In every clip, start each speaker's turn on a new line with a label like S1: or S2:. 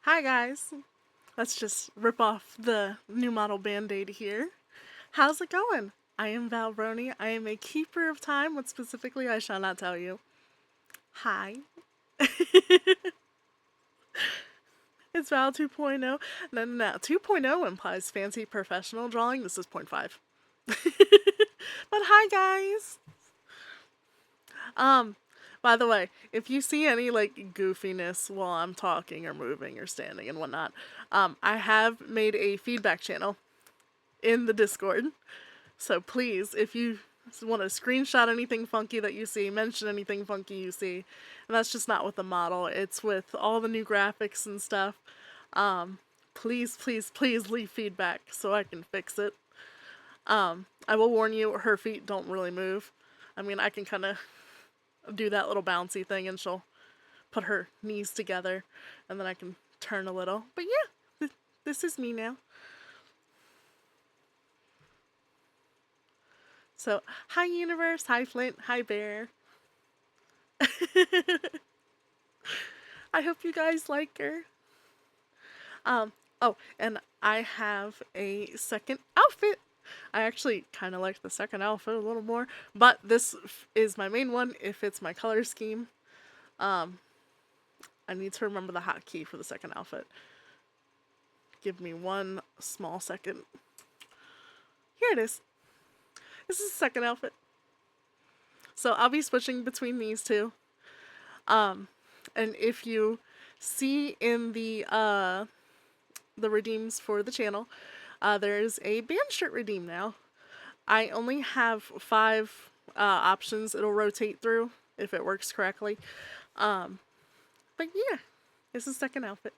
S1: Hi guys, let's just rip off the new model band-aid here. How's it going? I am Valbroni. I am a keeper of time, what specifically I shall not tell you. Hi. It's Val 2.0. No. 2.0 implies fancy professional drawing. This is point 0.5. But hi guys. Um, by the way, if you see any like goofiness while I'm talking or moving or standing and whatnot, I have made a feedback channel in the Discord. So please, if you want to screenshot anything funky that you see, mention anything funky you see, and that's just not with the model, it's with all the new graphics and stuff. Please leave feedback so I can fix it. I will warn you, her feet don't really move. I mean, I can kind of do that little bouncy thing and she'll put her knees together and then I can turn a little. But yeah, this is me now. So, hi universe, hi Flint, hi Bear. I hope you guys like her. Oh, and I have a second outfit. I actually kind of like the second outfit a little more, but this is my main one. It fits my color scheme. I need to remember the hotkey for the second outfit. Give me one small second. Here it is. This is the second outfit. So I'll be switching between these two. And if you see in the redeems for the channel, there's a band shirt redeem now. I only have 5 options it'll rotate through if it works correctly. But yeah, it's the second outfit.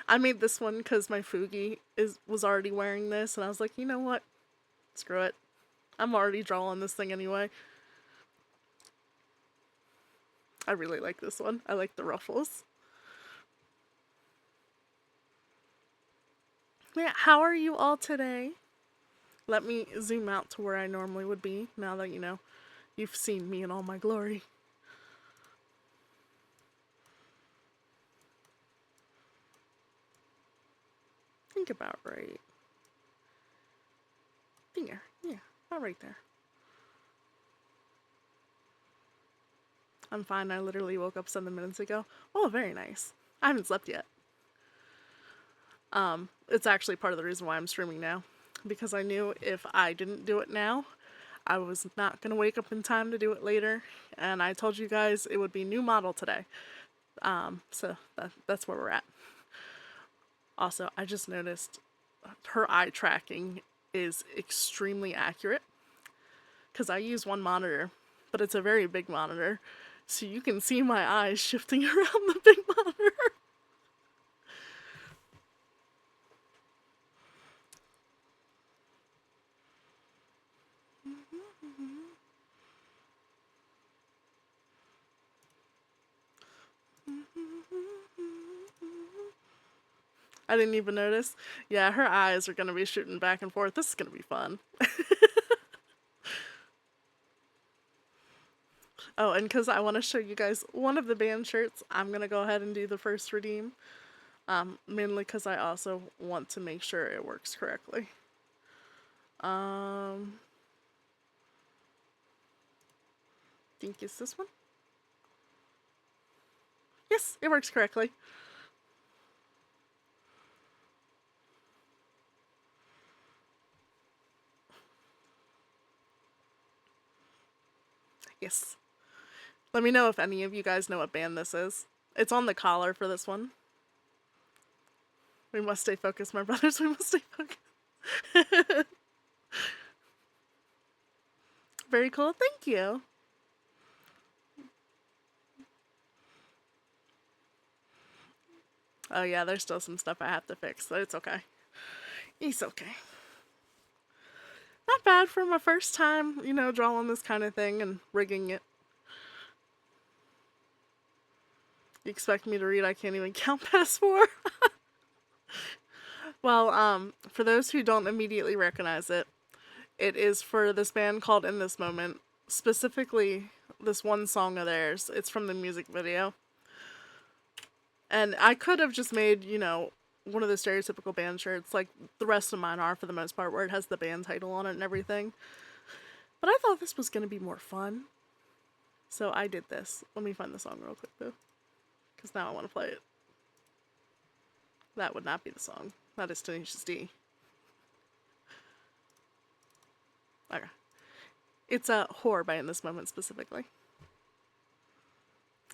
S1: I made this one because my Fugi was already wearing this, and I was like, you know what? Screw it. I'm already drawing this thing anyway. I really like this one. I like the ruffles. Yeah, how are you all today? Let me zoom out to where I normally would be now that you've seen me in all my glory. Think about right there. Yeah, about right there. I'm fine. I literally woke up 7 minutes ago. Oh, very nice. I haven't slept yet. It's actually part of the reason why I'm streaming now. Because I knew if I didn't do it now, I was not going to wake up in time to do it later. And I told you guys it would be new model today. So that's where we're at. Also, I just noticed her eye tracking is extremely accurate. Because I use one monitor, but it's a very big monitor. So you can see my eyes shifting around the big monitor. I didn't even notice. Yeah, her eyes are going to be shooting back and forth. This is going to be fun. Oh, and because I want to show you guys one of the band shirts, I'm going to go ahead and do the first redeem. Mainly because I also want to make sure it works correctly. I think it's this one. Yes, it works correctly. Yes. Let me know if any of you guys know what band this is. It's on the collar for this one. We must stay focused, my brothers. We must stay focused. Very cool. Thank you. Oh yeah, there's still some stuff I have to fix, but it's okay. It's okay. Not bad for my first time, drawing this kind of thing and rigging it. You expect me to read I can't even count past 4? Well, for those who don't immediately recognize it, it is for this band called In This Moment. Specifically, this one song of theirs. It's from the music video. And I could have just made, you know, one of the stereotypical band shirts, like the rest of mine are for the most part, where it has the band title on it and everything. But I thought this was going to be more fun. So I did this. Let me find the song real quick, though. Because now I want to play it. That would not be the song. That is Tenacious D. Okay. It's a whore by In This Moment specifically.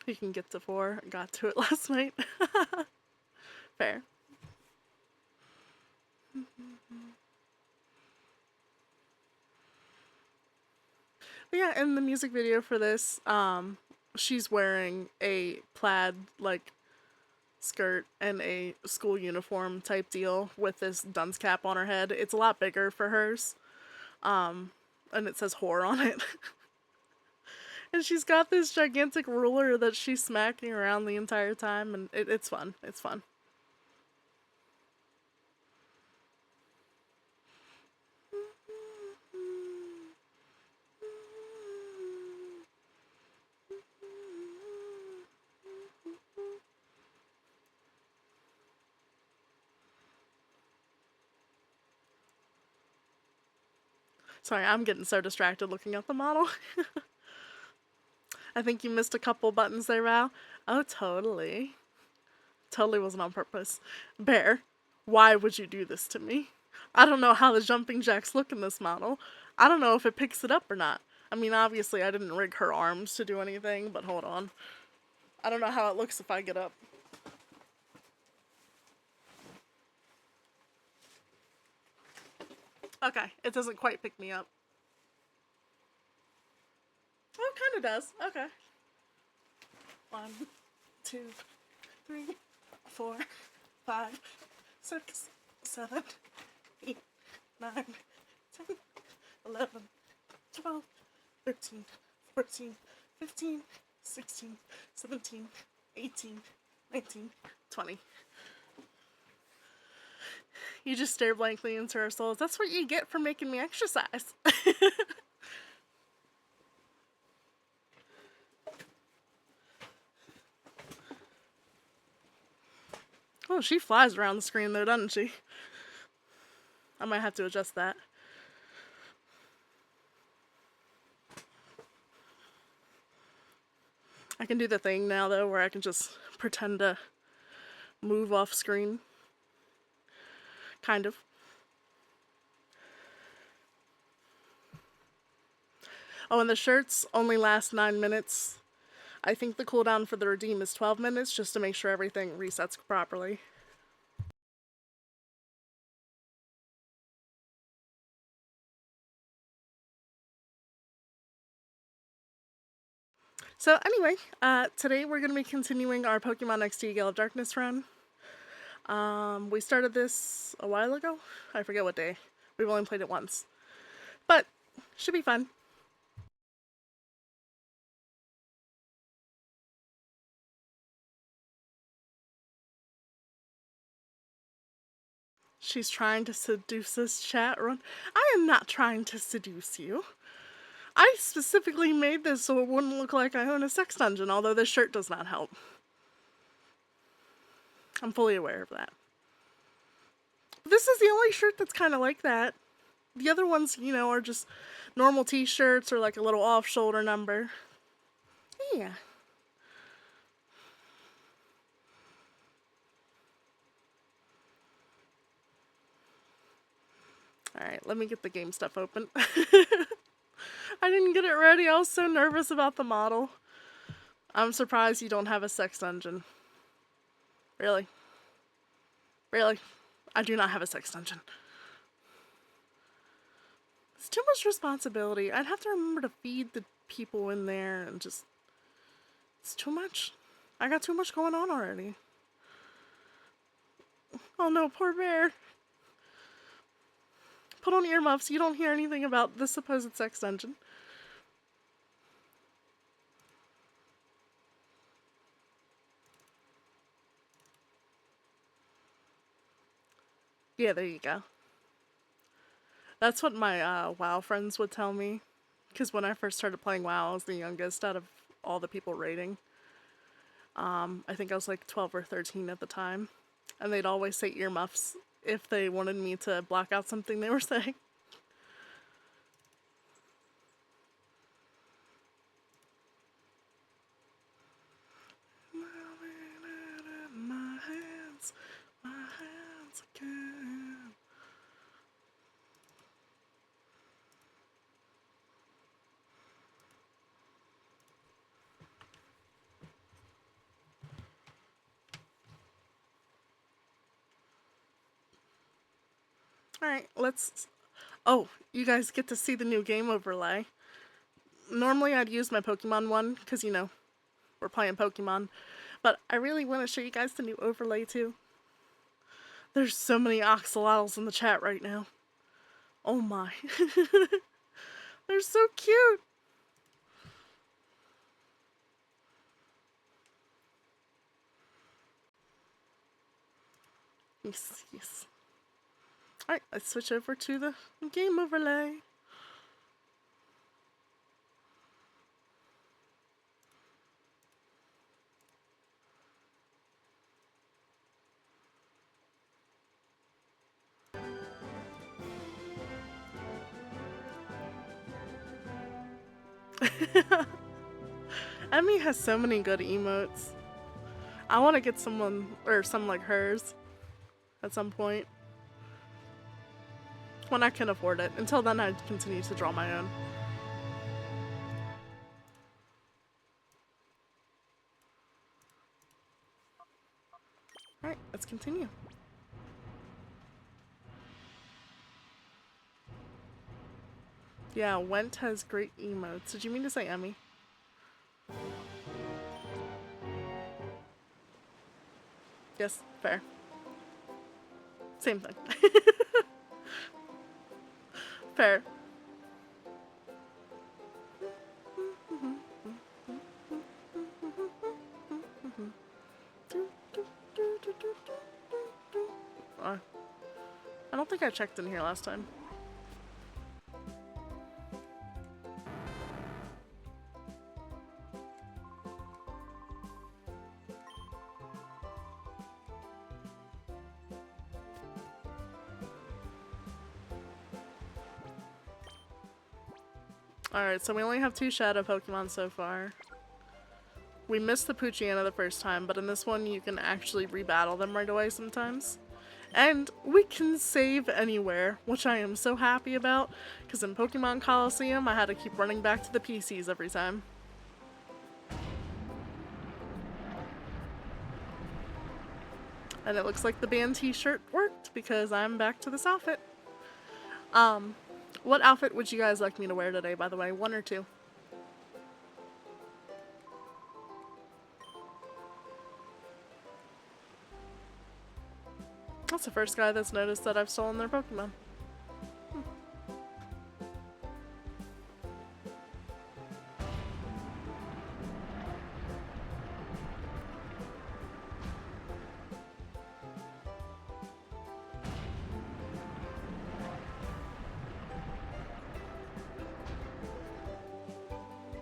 S1: You can get to 4. I got to it last night. Fair. But yeah, in the music video for this, she's wearing a plaid like skirt and a school uniform type deal with this dunce cap on her head. It's a lot bigger for hers. And it says whore on it. And she's got this gigantic ruler that she's smacking around the entire time, and it's fun. It's fun. Sorry, I'm getting so distracted looking at the model. I think you missed a couple buttons there, Val. Oh, totally. Totally wasn't on purpose. Bear, why would you do this to me? I don't know how the jumping jacks look in this model. I don't know if it picks it up or not. I mean, obviously I didn't rig her arms to do anything, but hold on. I don't know how it looks if I get up. Okay, it doesn't quite pick me up. Oh, it kind of does. Okay. 1, 2, 3, 4, 5, 6, 7, 8, 9, 10, 11, 12, 13, 14, 15, 16, 17, 18, 19, 20. You just stare blankly into her souls. That's what you get for making me exercise. Oh, she flies around the screen though, doesn't she? I might have to adjust that. I can do the thing now though where I can just pretend to move off screen. Kind of. Oh, and the shirts only last 9 minutes. I think the cooldown for the redeem is 12 minutes just to make sure everything resets properly. So anyway, today we're going to be continuing our Pokemon XD Gale of Darkness run. We started this a while ago. I forget what day. We've only played it once. But, should be fun. She's trying to seduce this chat run. I am not trying to seduce you. I specifically made this so it wouldn't look like I own a sex dungeon, although this shirt does not help. I'm fully aware of that. This is the only shirt that's kind of like that. The other ones, you know, are just normal t-shirts or like a little off-shoulder number. Yeah. Alright, let me get the game stuff open. I didn't get it ready. I was so nervous about the model. I'm surprised you don't have a sex dungeon. Really? Really? I do not have a sex dungeon. It's too much responsibility. I'd have to remember to feed the people in there and just... It's too much. I got too much going on already. Oh no, poor bear. Put on earmuffs. You don't hear anything about the supposed sex dungeon. Yeah, there you go. That's what my WoW friends would tell me. Because when I first started playing WoW, I was the youngest out of all the people raiding. I think I was like 12 or 13 at the time. And they'd always say earmuffs if they wanted me to block out something they were saying. My hands again. Alright, let's... Oh, you guys get to see the new game overlay. Normally I'd use my Pokemon one, because, you know, we're playing Pokemon. But I really want to show you guys the new overlay, too. There's so many axolotls in the chat right now. Oh my. They're so cute. Yes, yes. Alright, let's switch over to the game overlay. Emmy has so many good emotes. I want to get someone, or some like hers, at some point. When I can afford it. Until then, I continue to draw my own. Alright, let's continue. Yeah, Went has great emotes. Did you mean to say Emmy? Yes, fair. Same thing. Fair. I don't think I checked in here last time. Alright, so we only have 2 Shadow Pokemon so far. We missed the Poochyena the first time, but in this one you can actually rebattle them right away sometimes. And we can save anywhere, which I am so happy about, because in Pokemon Coliseum I had to keep running back to the PCs every time. And it looks like the band t-shirt worked, because I'm back to this outfit. What outfit would you guys like me to wear today, by the way? 1 or 2? That's the first guy that's noticed that I've stolen their Pokemon.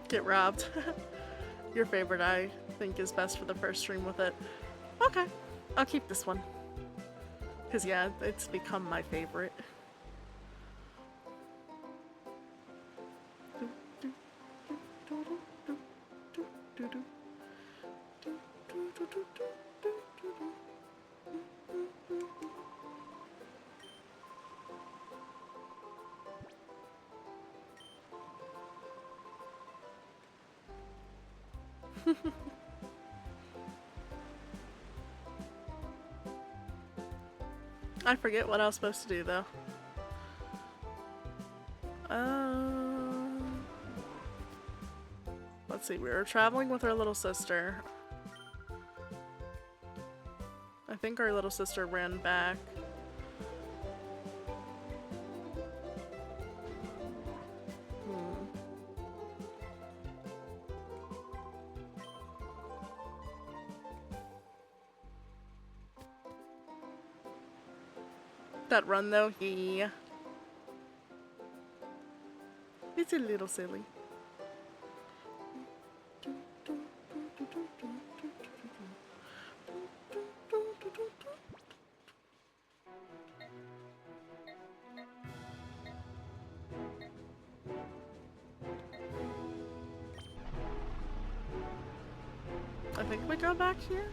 S1: Get robbed. Your favorite, I think, is best for the first stream with it. Okay, I'll keep this one. Because, yeah, it's become my favorite. I forget what I was supposed to do, though. Let's see, we were traveling with our little sister. I think our little sister ran back. That run though, yeah. It's a little silly. I think we go back here.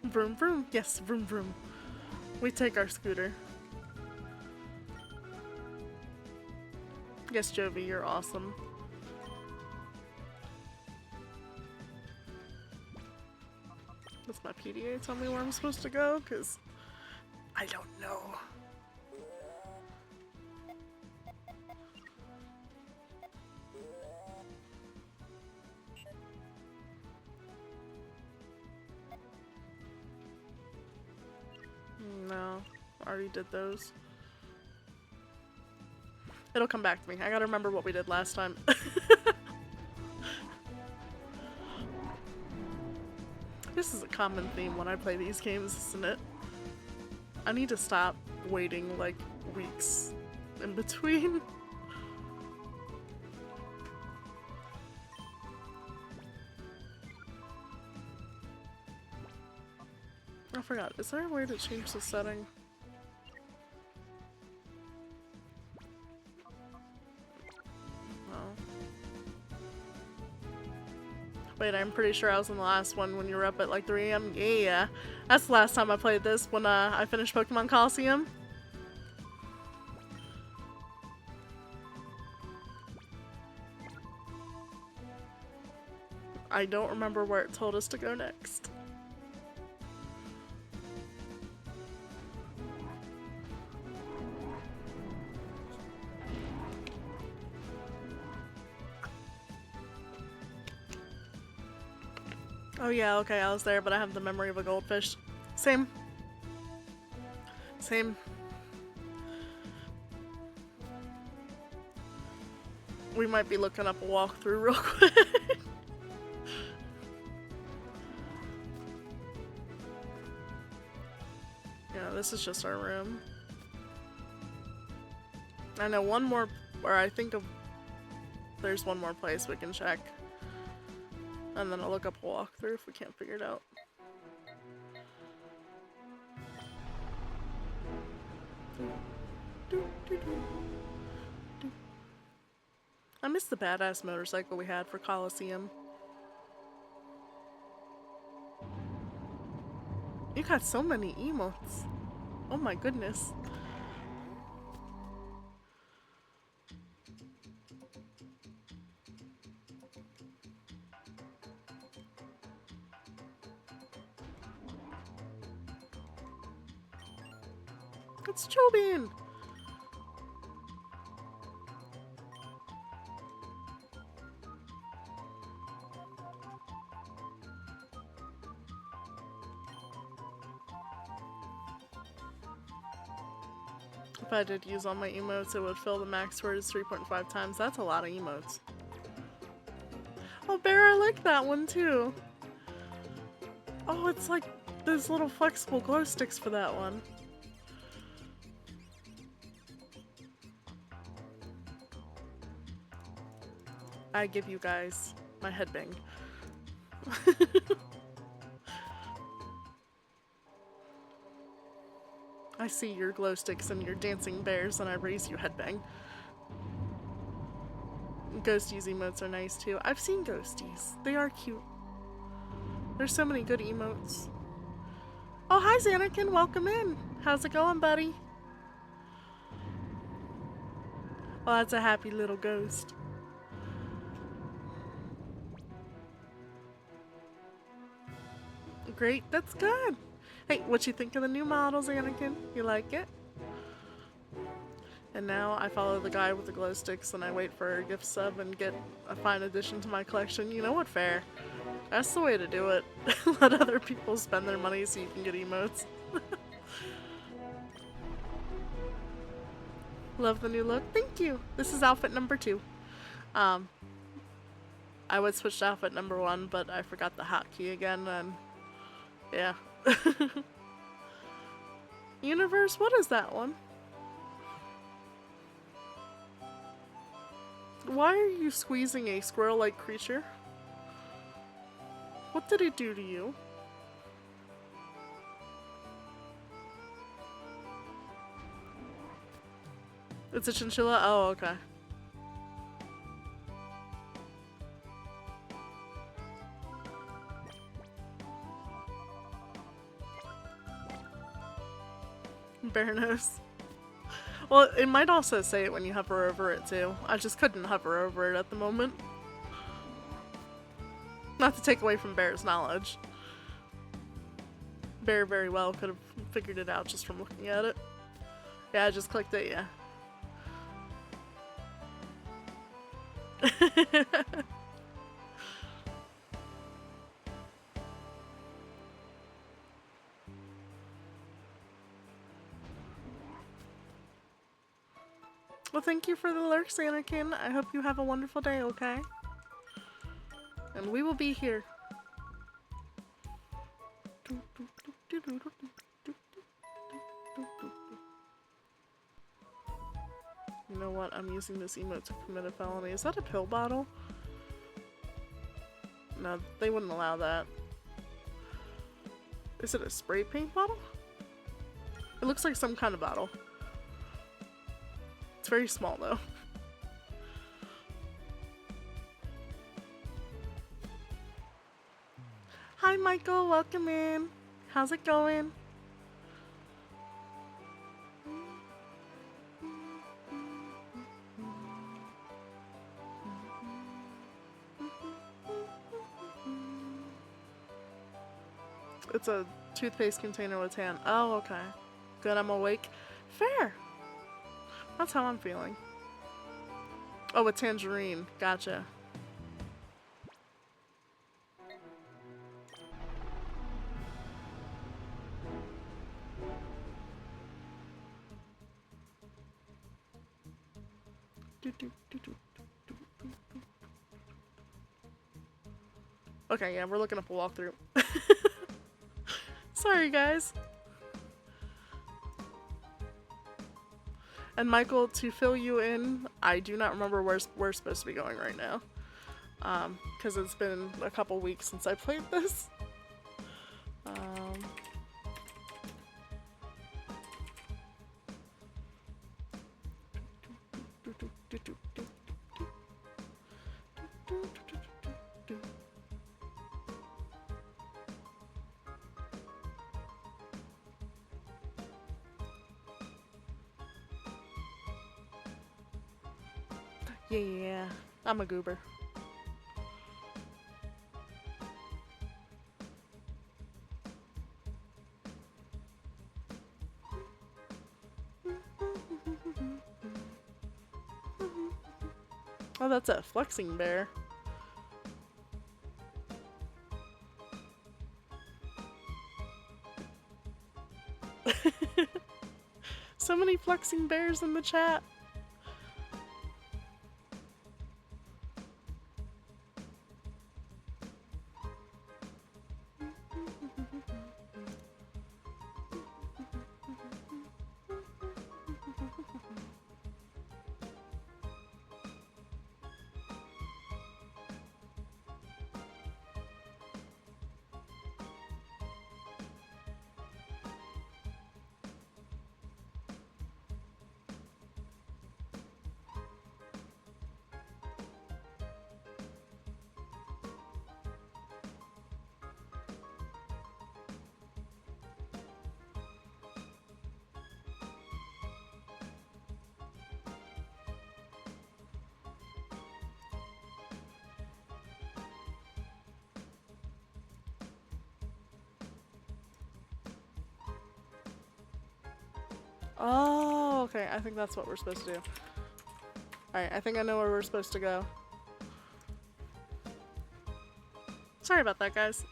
S1: Vroom vroom. Yes, vroom vroom. We take our scooter. Yes, Jovi, you're awesome. Does my PDA tell me where I'm supposed to go? Because I don't know. No, already did those. It'll come back to me. I gotta remember what we did last time. This is a common theme when I play these games, isn't it? I need to stop waiting like weeks in between. I forgot. Is there a way to change the setting? No. Wait, I'm pretty sure I was in the last one when you were up at like 3 AM. Yeah. That's the last time I played this, when I finished Pokemon Coliseum. I don't remember where it told us to go next. Oh yeah, okay, I was there, but I have the memory of a goldfish. Same. Same. We might be looking up a walkthrough real quick. Yeah, this is just our room. I know one more, or I think of, there's one more place we can check. And then I'll look up a walkthrough if we can't figure it out. I miss the badass motorcycle we had for Coliseum. You got so many emotes. Oh my goodness. It's Chobin! If I did use all my emotes, it would fill the max words 3.5 times. That's a lot of emotes. Oh, Bear, I like that one too. Oh, it's like those little flexible glow sticks for that one. I give you guys my headbang. I see your glow sticks and your dancing bears and I raise you headbang. Ghosties emotes are nice too. I've seen ghosties. They are cute. There's so many good emotes. Oh, hi Xanakin, welcome in. How's it going, buddy? Well, that's a happy little ghost. Great, that's good. Hey, what you think of the new models, Anakin? You like it? And now I follow the guy with the glow sticks and I wait for a gift sub and get a fine addition to my collection. You know what, fair. That's the way to do it. Let other people spend their money so you can get emotes. Love the new look. Thank you. This is outfit number 2. I would switch to outfit number 1, but I forgot the hotkey again, and yeah. Universe, what is that one? Why are you squeezing a squirrel-like creature? What did it do to you? It's a chinchilla? Oh, okay. Bear nose. Well, it might also say it when you hover over it too. I just couldn't hover over it at the moment. Not to take away from Bear's knowledge. Bear very well could have figured it out just from looking at it. Yeah, I just clicked it, yeah. Well, thank you for the lurks, Anakin. I hope you have a wonderful day, okay? And we will be here. You know what? I'm using this emote to commit a felony. Is that a pill bottle? No, they wouldn't allow that. Is it a spray paint bottle? It looks like some kind of bottle. It's very small though. Hi Michael, welcome in. How's it going? It's a toothpaste container with tan. Oh, okay. Good, I'm awake. Fair. That's how I'm feeling. Oh, a tangerine. Gotcha. Okay, yeah, we're looking up a walkthrough. Sorry, guys. And Michael, to fill you in, I do not remember where we're supposed to be going right now. Because it's been a couple weeks since I played this. Yeah, I'm a goober. Oh, that's a flexing bear. So many flexing bears in the chat. Oh, okay. I think that's what we're supposed to do. Alright, I think I know where we're supposed to go. Sorry about that, guys.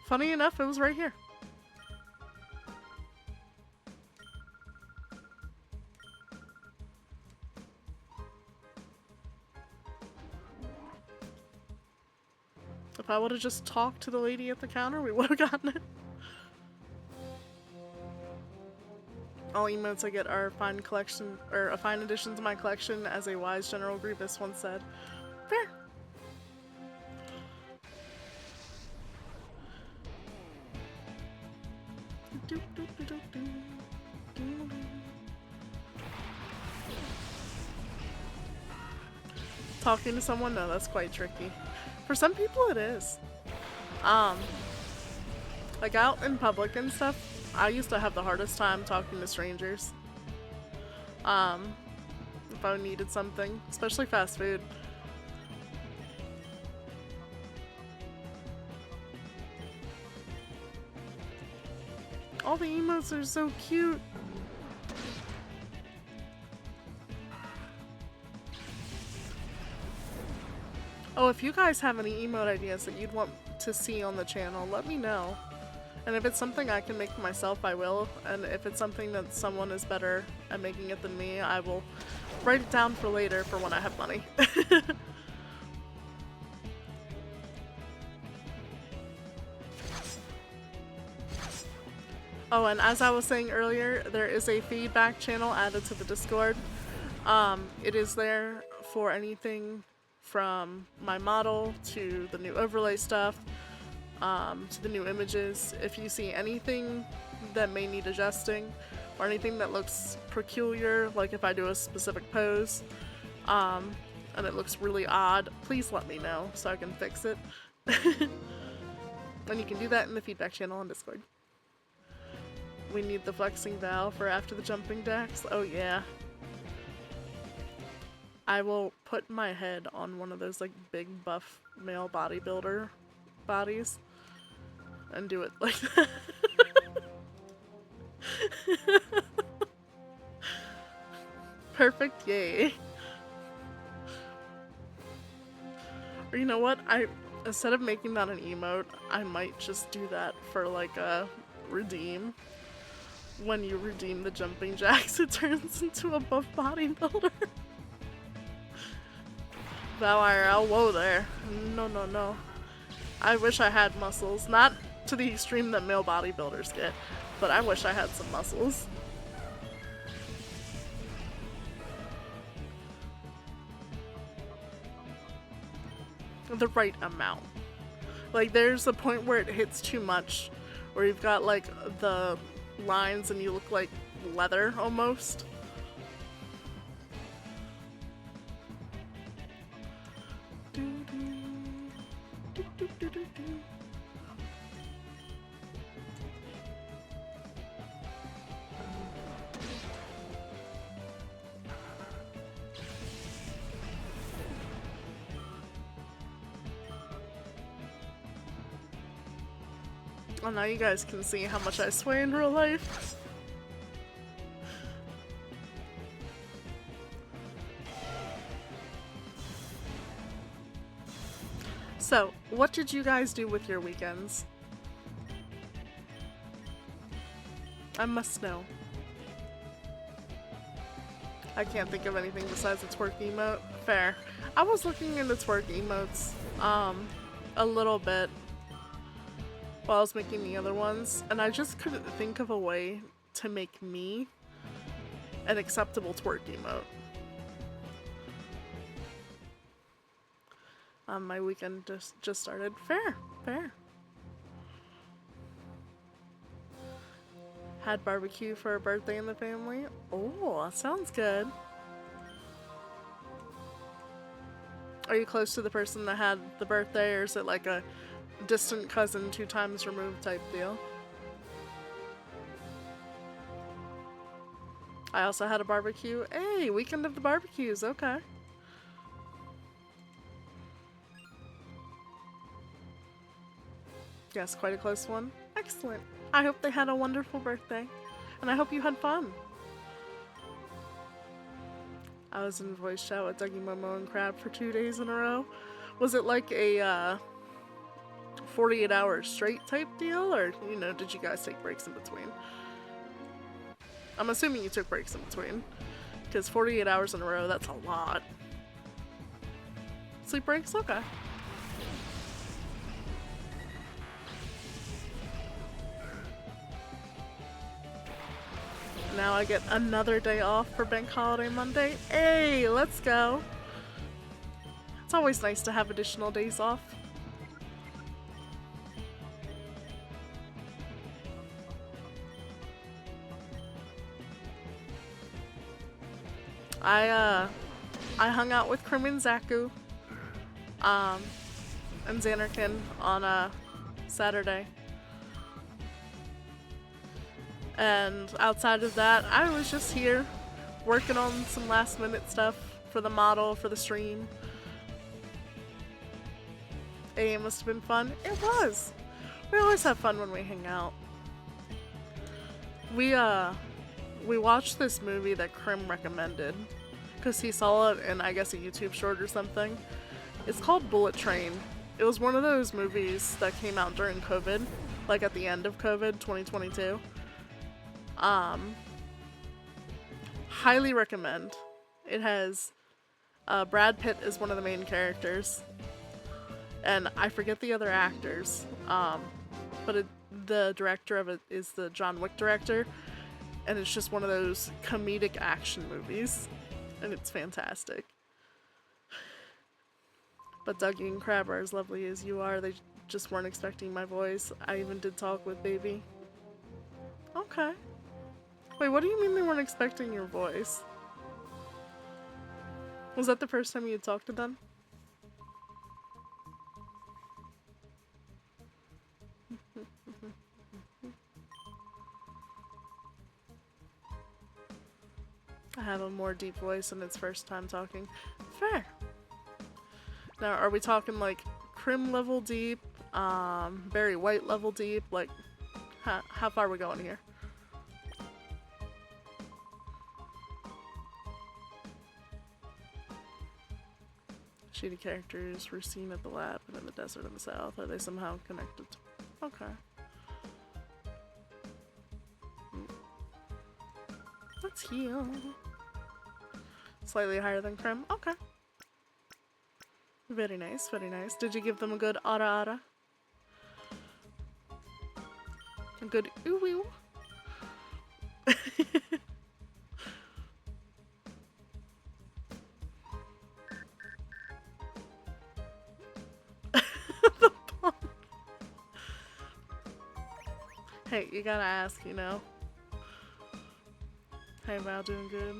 S1: Funny enough, it was right here. If I would have just talked to the lady at the counter, we would have gotten it. All emotes I get are fine collection, or a fine addition to my collection, as a wise General Grievous once said. Fair. Talking to someone? No, that's quite tricky. For some people it is. Like out in public and stuff, I used to have the hardest time talking to strangers. If I needed something, especially fast food. All the emotes are so cute. Oh, if you guys have any emote ideas that you'd want to see on the channel, let me know. And if it's something I can make myself, I will. And if it's something that someone is better at making it than me, I will write it down for later for when I have money. Oh, and as I was saying earlier, there is a feedback channel added to the Discord. It is there for anything from my model to the new overlay stuff, to the new images. If you see anything that may need adjusting, or anything that looks peculiar, like if I do a specific pose, and it looks really odd, please let me know so I can fix it. And you can do that in the feedback channel on Discord. We need the flexing valve for after the jumping jacks. Oh yeah. I will put my head on one of those like big buff male bodybuilder bodies and do it like that. Perfect, yay. Or you know what? Instead of making that an emote, I might just do that for like a redeem. When you redeem the jumping jacks, it turns into a buff bodybuilder. Thou IRL, whoa there. No, no, no. I wish I had muscles. Not to the extreme that male bodybuilders get, but I wish I had some muscles. The right amount. Like, there's a point where it hits too much, where you've got like the lines and you look like leather almost. Oh, now you guys can see how much I sway in real life. So, what did you guys do with your weekends? I must know. I can't think of anything besides the twerk emote. Fair. I was looking into twerk emotes a little bit while I was making the other ones, and I just couldn't think of a way to make me an acceptable twerk emote. My weekend just started. Fair, fair. Had barbecue for a birthday in the family. Oh, that sounds good. Are you close to the person that had the birthday, or is it like a distant cousin 2 times removed type deal? I also had a barbecue. Hey, weekend of the barbecues, okay. Yes, quite a close one. Excellent. I hope they had a wonderful birthday, and I hope you had fun. I was in voice chat with Dougie, Momo, and Crab for 2 days in a row. Was it like a 48 hours straight type deal, or, you know, did you guys take breaks in between? I'm assuming you took breaks in between, because 48 hours in a row, that's a lot. Sleep breaks? Okay. Now I get another day off for Bank Holiday Monday. Hey, let's go. It's always nice to have additional days off. I hung out with Krim and Zaku, and Xanarkin on a Saturday. And outside of that, I was just here working on some last minute stuff for the model, for the stream. It must have been fun. It was. We always have fun when we hang out. We watched this movie that Krim recommended because he saw it in, I guess, a YouTube short or something. It's called Bullet Train. It was one of those movies that came out during COVID, like at the end of COVID, 2022. Highly recommend. It has Brad Pitt is one of the main characters, and I forget the other actors, but the director of it is the John Wick director, and it's just one of those comedic action movies, and it's fantastic. But Dougie and Crab are as lovely as you are. They just weren't expecting my voice. I even did talk with Baby. Okay. Wait, what do you mean they weren't expecting your voice? Was that the first time you had talked to them? I have a more deep voice and it's first time talking. Fair. Now, are we talking like Krim level deep, Barry White level deep? Like, how far are we going here? Shady characters were seen at the lab and in the desert in the south. Are they somehow connected? Okay. Let's heal. Slightly higher than Krim. Okay. Very nice, very nice. Did you give them a good ara ara? A good ooh ooh? The bomb. Hey, you gotta ask, you know. Hey Val, doing good?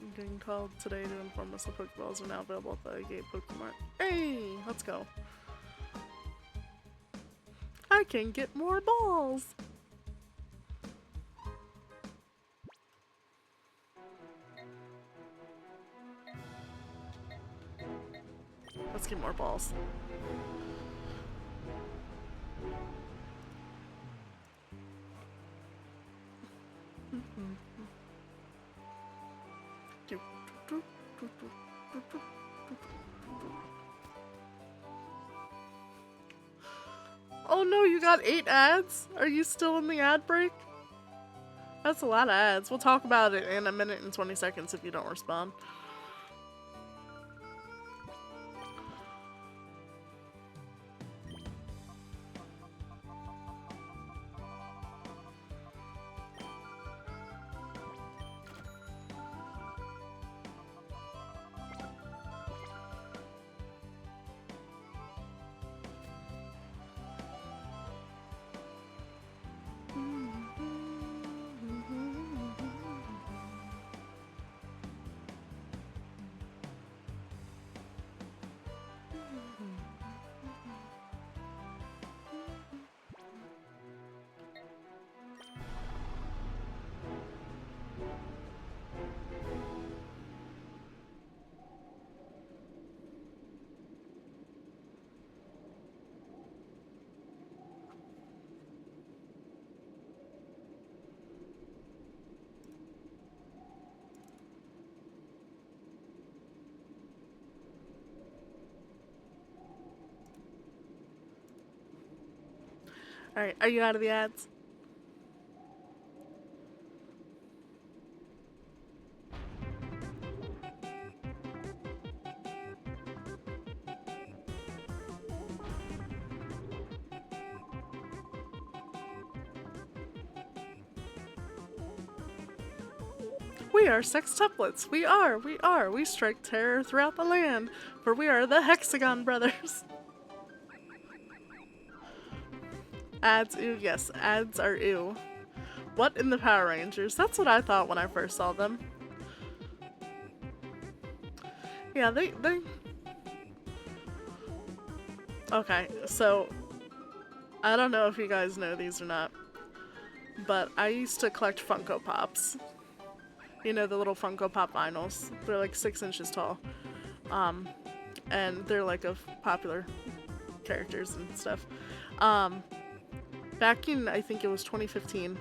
S1: I'm getting called today to inform us the Pokeballs are now available at the Gate Pokemart. Hey, let's go. I can get more balls! Let's get more balls. Oh no, you got 8 ads? Are you still in the ad break? That's a lot of ads. We'll talk about it in a minute and 20 seconds if you don't respond. Alright, are you out of the ads? We are sextuplets. We are. We strike terror throughout the land, for we are the Hexagon Brothers. Ads, ew, yes, ads are ew. What in the Power Rangers? That's what I thought when I first saw them. Yeah, they... Okay, so... I don't know if you guys know these or not, but I used to collect Funko Pops. You know, the little Funko Pop vinyls. They're like 6 inches tall. And they're like of popular characters and stuff. Back in, I think it was 2015,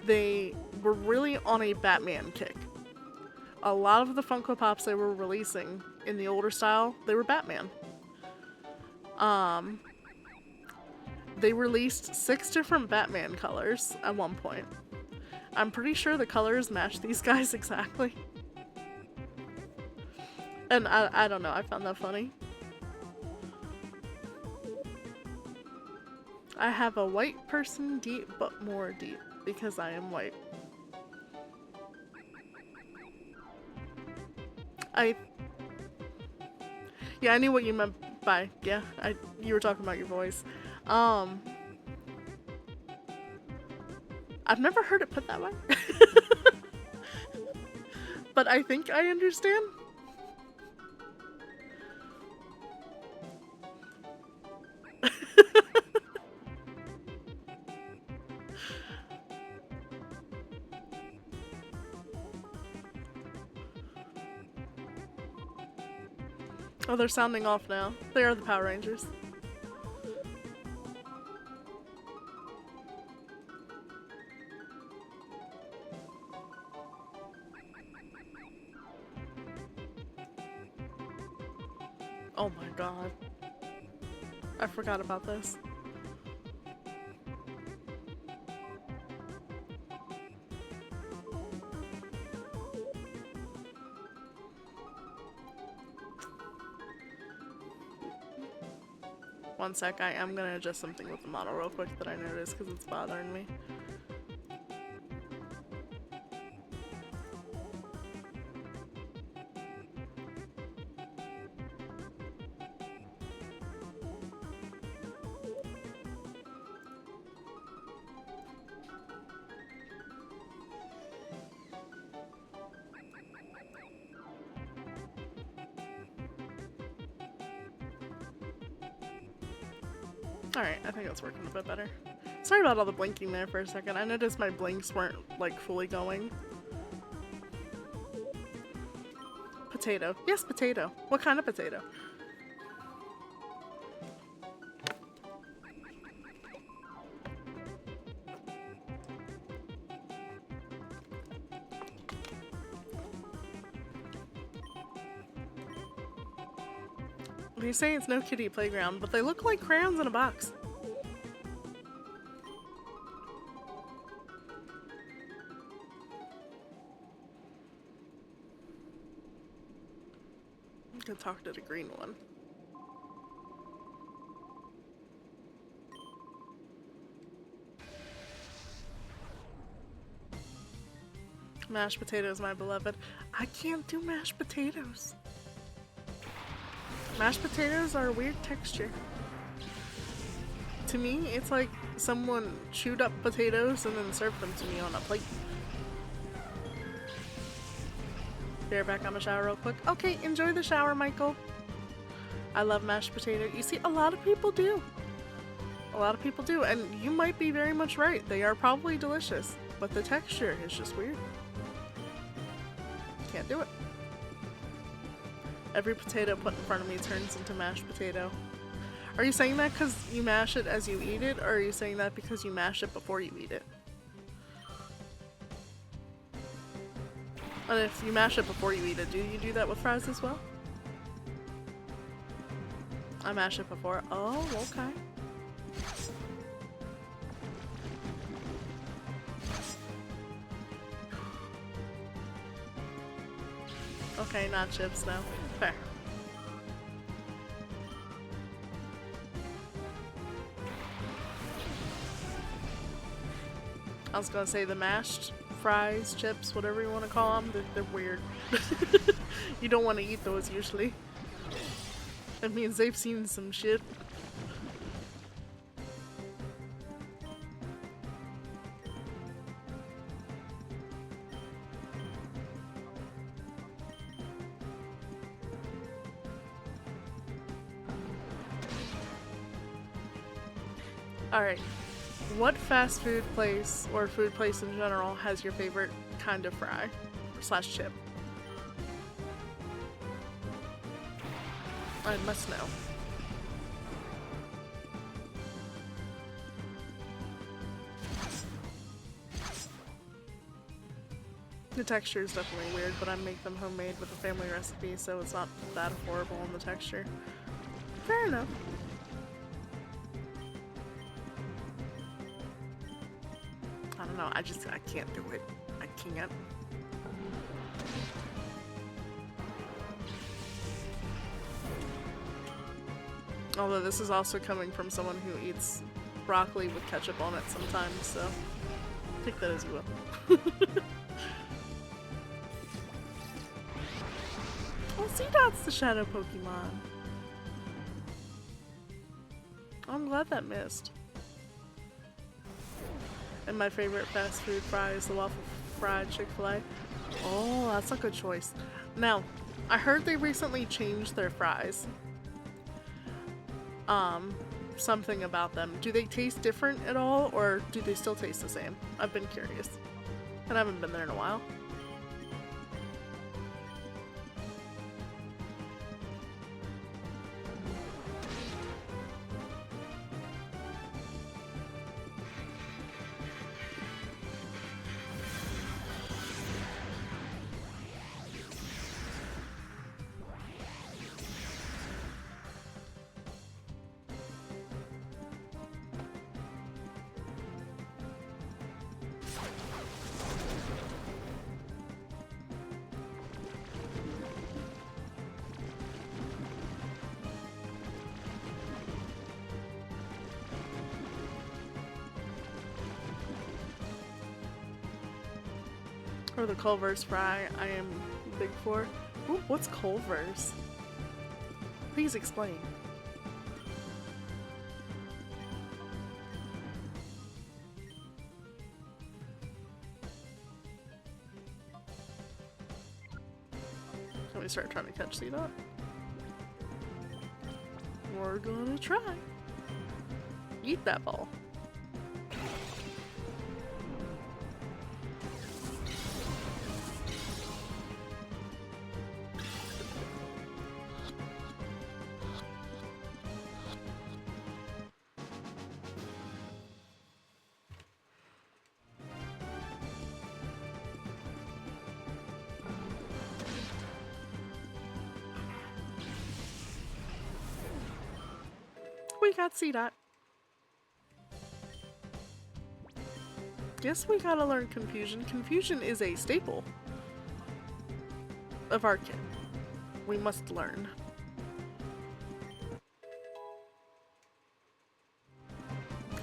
S1: they were really on a Batman kick. A lot of the Funko Pops they were releasing in the older style, they were Batman. They released 6 different Batman colors at one point. I'm pretty sure the colors match these guys exactly. And I don't know, I found that funny. I have a white person deep, but more deep, because I am white. Yeah, I knew what you meant by, yeah, you were talking about your voice. I've never heard it put that way. But I think I understand. Oh, they're sounding off now. They are the Power Rangers. Oh my god. I forgot about this. One sec, I am gonna adjust something with the model real quick that I noticed because it's bothering me. Alright, I think that's working a bit better. Sorry about all the blinking there for a second. I noticed my blinks weren't, like, fully going. Potato. Yes, potato. What kind of potato? They say it's no kiddie playground, but they look like crayons in a box. I'm gonna talk to the green one. Mashed potatoes, my beloved. I can't do mashed potatoes. Mashed potatoes are a weird texture. To me, it's like someone chewed up potatoes and then served them to me on a plate. Be right back, I'm gonna shower real quick. Okay, enjoy the shower, Michael. I love mashed potato. You see, a lot of people do. A lot of people do, and you might be very much right. They are probably delicious, but the texture is just weird. Can't do it. Every potato put in front of me turns into mashed potato. Are you saying that because you mash it as you eat it, or are you saying that because you mash it before you eat it? And if you mash it before you eat it, do you do that with fries as well? I mash it before. Oh, okay. Okay, not chips now. Fair. I was gonna say the mashed fries, chips, whatever you want to call them. They're weird. You don't want to eat those usually. That means they've seen some shit. Alright, what fast food place, or food place in general, has your favorite kind of fry slash chip? I must know. The texture is definitely weird, but I make them homemade with a family recipe, so it's not that horrible in the texture. Fair enough. I don't know, I can't do it. I can't. Although this is also coming from someone who eats broccoli with ketchup on it sometimes, so take that as you will. Oh, Seedot's the shadow Pokemon. I'm glad that missed. And my favorite fast food fry is the waffle fried Chick-fil-A. Oh, that's a good choice. Now, I heard they recently changed their fries. Something about them. Do they taste different at all, or do they still taste the same? I've been curious. And I haven't been there in a while. Or the Culver's fry, I am big for. Ooh, what's Culver's? Please explain. Can we start trying to catch Seedot? We're gonna try. Eat that ball. We got Seedot. Guess we gotta learn Confusion. Confusion is a staple of our kit. We must learn.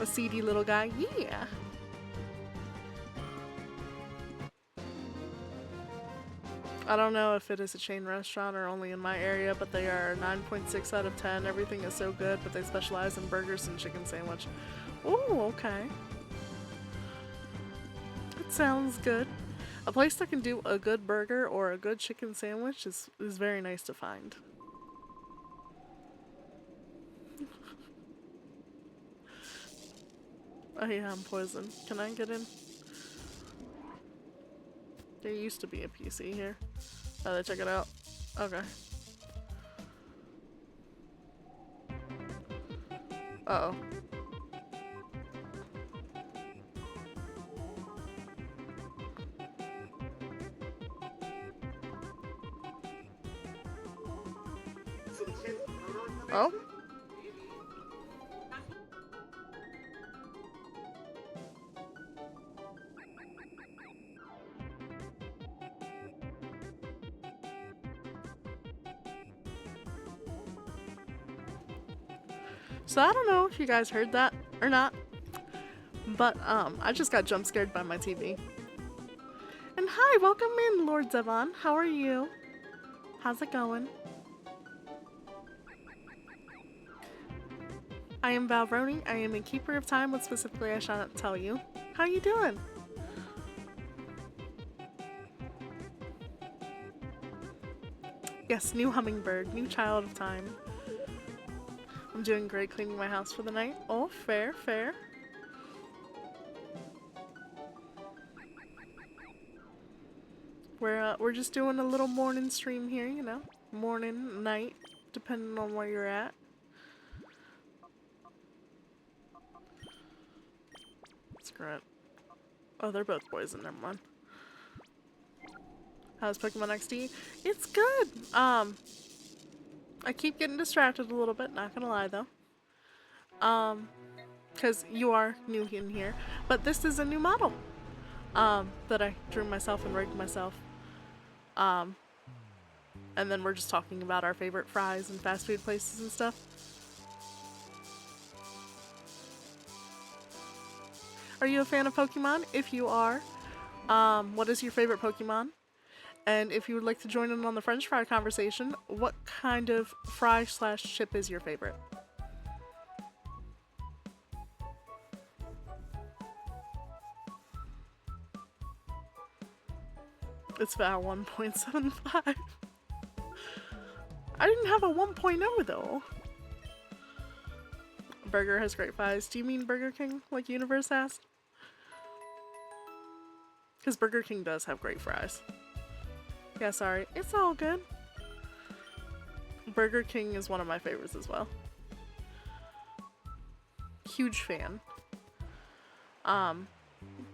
S1: A seedy little guy, yeah. I don't know if it is a chain restaurant or only in my area, but they are 9.6 out of 10. Everything is so good, but they specialize in burgers and chicken sandwich. Oh, okay. It sounds good. A place that can do a good burger or a good chicken sandwich is very nice to find. Oh yeah, I'm poisoned. Can I get in? There used to be a PC here. Oh, they check it out. Okay. Uh-oh. Oh? So I don't know if you guys heard that or not, but I just got jump scared by my TV. hi, welcome in, Lord Zevon. How are you? How's it going? I am Valvroni. I am a keeper of time. What specifically I shall not tell you. How you doing? Yes, new hummingbird, new child of time. I'm doing great cleaning my house for the night. Oh, fair, fair. We're just doing a little morning stream here, you know. Morning, night, depending on where you're at. Screw it. Oh, they're both poison, never mind. How's Pokemon XD? It's good. I keep getting distracted a little bit, not gonna lie though. Because you are new in here. But this is a new model. That I drew myself and rigged myself. And then we're just talking about our favorite fries and fast food places and stuff. Are you a fan of Pokemon? If you are, what is your favorite Pokemon? And if you would like to join in on the French fry conversation, what kind of fry / chip is your favorite? It's about 1.75. I didn't have a 1.0 though. Burger has great fries. Do you mean Burger King, like Universe has? Because Burger King does have great fries. Yeah, sorry. It's all good. Burger King is one of my favorites as well. Huge fan.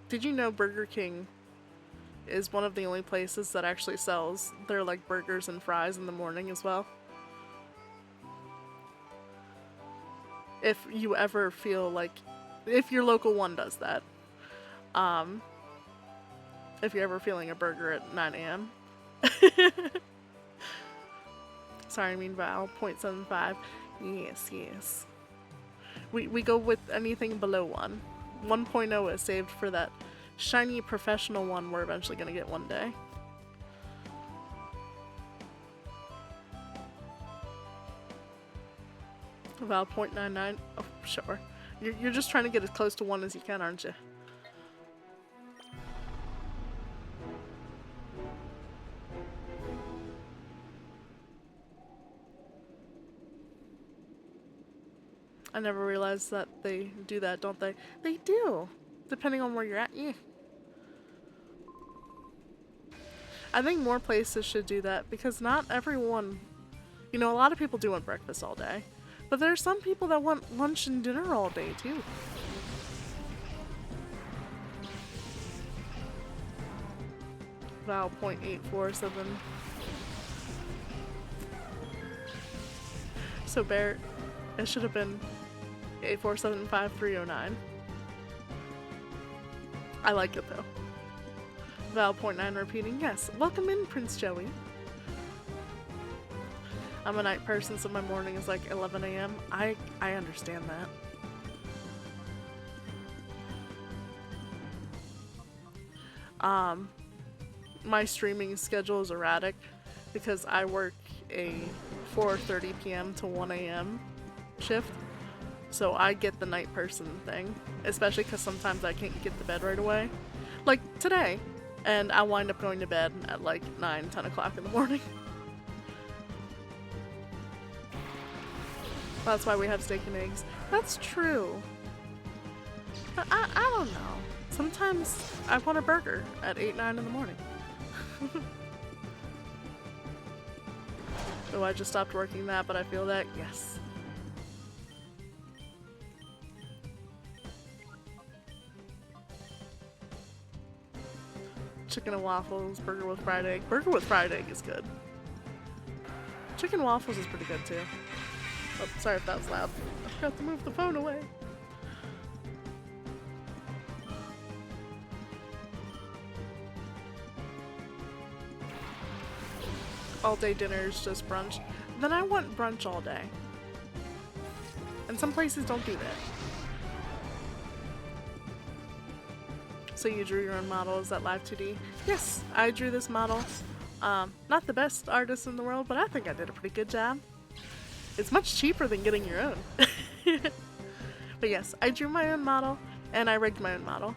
S1: Did you know Burger King is one of the only places that actually sells their like burgers and fries in the morning as well? If you ever feel like, if your local one does that. If you're ever feeling a burger at 9 a.m. Sorry, I mean Val, 0.75. Yes, yes. We go with anything below 1. 1.0 is saved for that shiny professional one we're eventually gonna get one day. Val 0.99. Oh, sure. You're just trying to get as close to 1 as you can, aren't you? I never realized that they do that, don't they? They do, depending on where you're at. Yeah. I think more places should do that because not everyone, you know, a lot of people do want breakfast all day, but there are some people that want lunch and dinner all day too. Val 0.847. So Barrett, it should have been 8475309. I like it though. Val 0.9 repeating, yes. Welcome in, Prince Joey. I'm a night person, so my morning is like 11 a.m. I understand that. My streaming schedule is erratic because I work a 4:30 p.m. to 1 a.m. shift. So I get the night person thing, especially because sometimes I can't get to bed right away. Like today, and I wind up going to bed at like 9, 10 o'clock in the morning. That's why we have steak and eggs. That's true. But I don't know. Sometimes I want a burger at 8, 9 in the morning. Oh, I just stopped working that, but I feel that, yes. Chicken and waffles, burger with fried egg. Burger with fried egg is good. Chicken waffles is pretty good too. Oh, sorry if that was loud. I forgot to move the phone away. All day dinner is just brunch. Then I want brunch all day. And some places don't do that. So you drew your own model. Is that Live 2D? Yes, I drew this model. Not the best artist in the world, but I think I did a pretty good job. It's much cheaper than getting your own. But yes, I drew my own model, and I rigged my own model.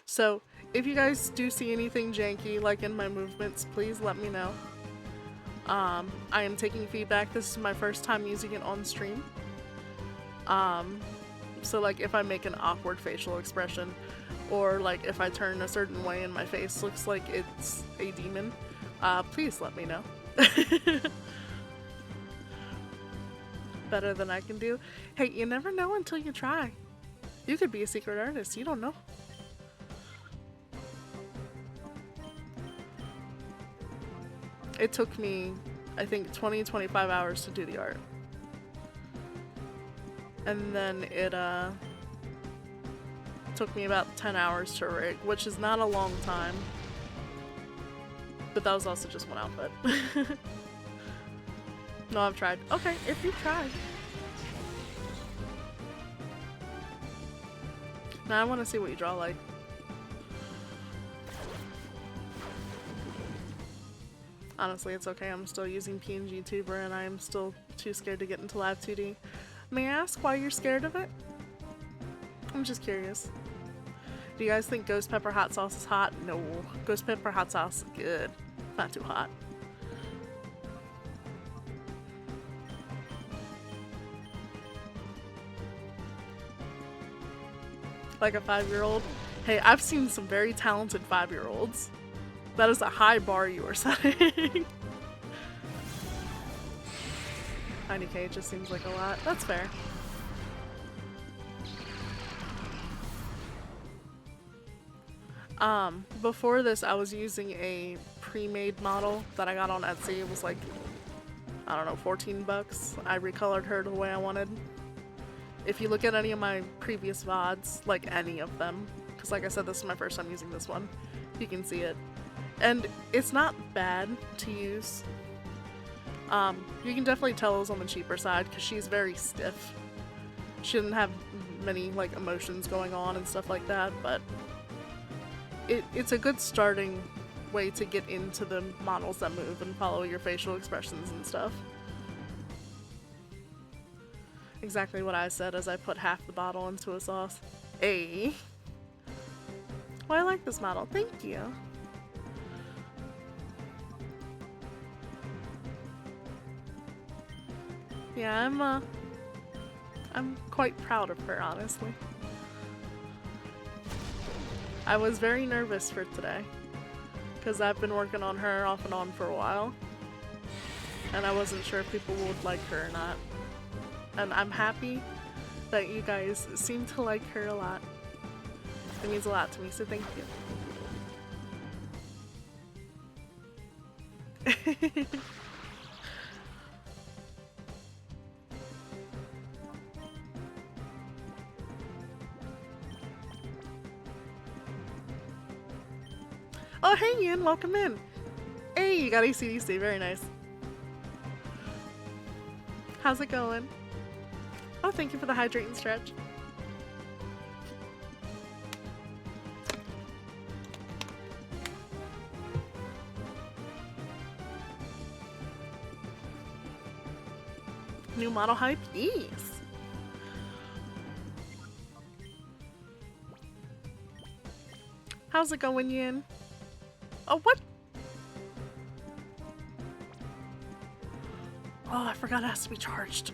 S1: So if you guys do see anything janky, like in my movements, please let me know. I am taking feedback. This is my first time using it on stream. So like if I make an awkward facial expression, or like if I turn a certain way and my face looks like it's a demon, please let me know. Better than I can do. Hey, you never know until you try. You could be a secret artist, you don't know. It took me, I think, 20-25 hours to do the art. And then it took me about 10 hours to rig, which is not a long time. But that was also just one outfit. No, I've tried. Okay, if you've tried. Now I want to see what you draw like. Honestly, it's okay. I'm still using PNG Tuber and I am still too scared to get into Live 2D. May I ask why you're scared of it? I'm just curious. Do you guys think ghost pepper hot sauce is hot? No. Ghost pepper hot sauce is good. Not too hot. Like a 5-year-old? Hey, I've seen some very talented 5-year-olds. That is a high bar you are setting. 90k just seems like a lot. That's fair. Before this, I was using a pre-made model that I got on Etsy. It was like, I don't know, 14 bucks. I recolored her the way I wanted. If you look at any of my previous VODs, like any of them, because like I said, this is my first time using this one, you can see it. And it's not bad to use. You can definitely tell it was on the cheaper side because she's very stiff. She didn't have many like emotions going on and stuff like that, but it's a good starting way to get into the models that move and follow your facial expressions and stuff. Exactly what I said as I put half the bottle into a sauce. Hey. Well, I like this model. Thank you. Yeah, I'm quite proud of her, honestly. I was very nervous for today, because I've been working on her off and on for a while, and I wasn't sure if people would like her or not. And I'm happy that you guys seem to like her a lot. It means a lot to me, so thank you. Oh, hey Ian, welcome in. Hey, you got AC/DC, very nice. How's it going? Oh, thank you for the hydrate and stretch. New model hype? Yes. How's it going, Yin? Oh, what? Oh, I forgot it has to be charged.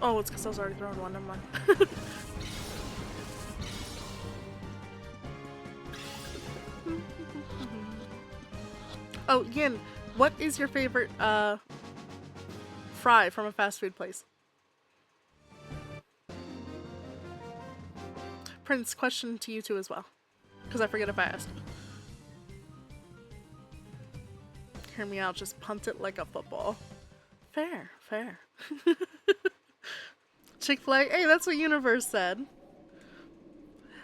S1: Oh, it's because I was already throwing one. Never mind. Oh, Yin, what is your favorite fry from a fast food place? Prince, question to you two as well, because I forget if I asked. Hear me out, just punt it like a football. Fair, fair. Chick-fil-A, hey, that's what Universe said.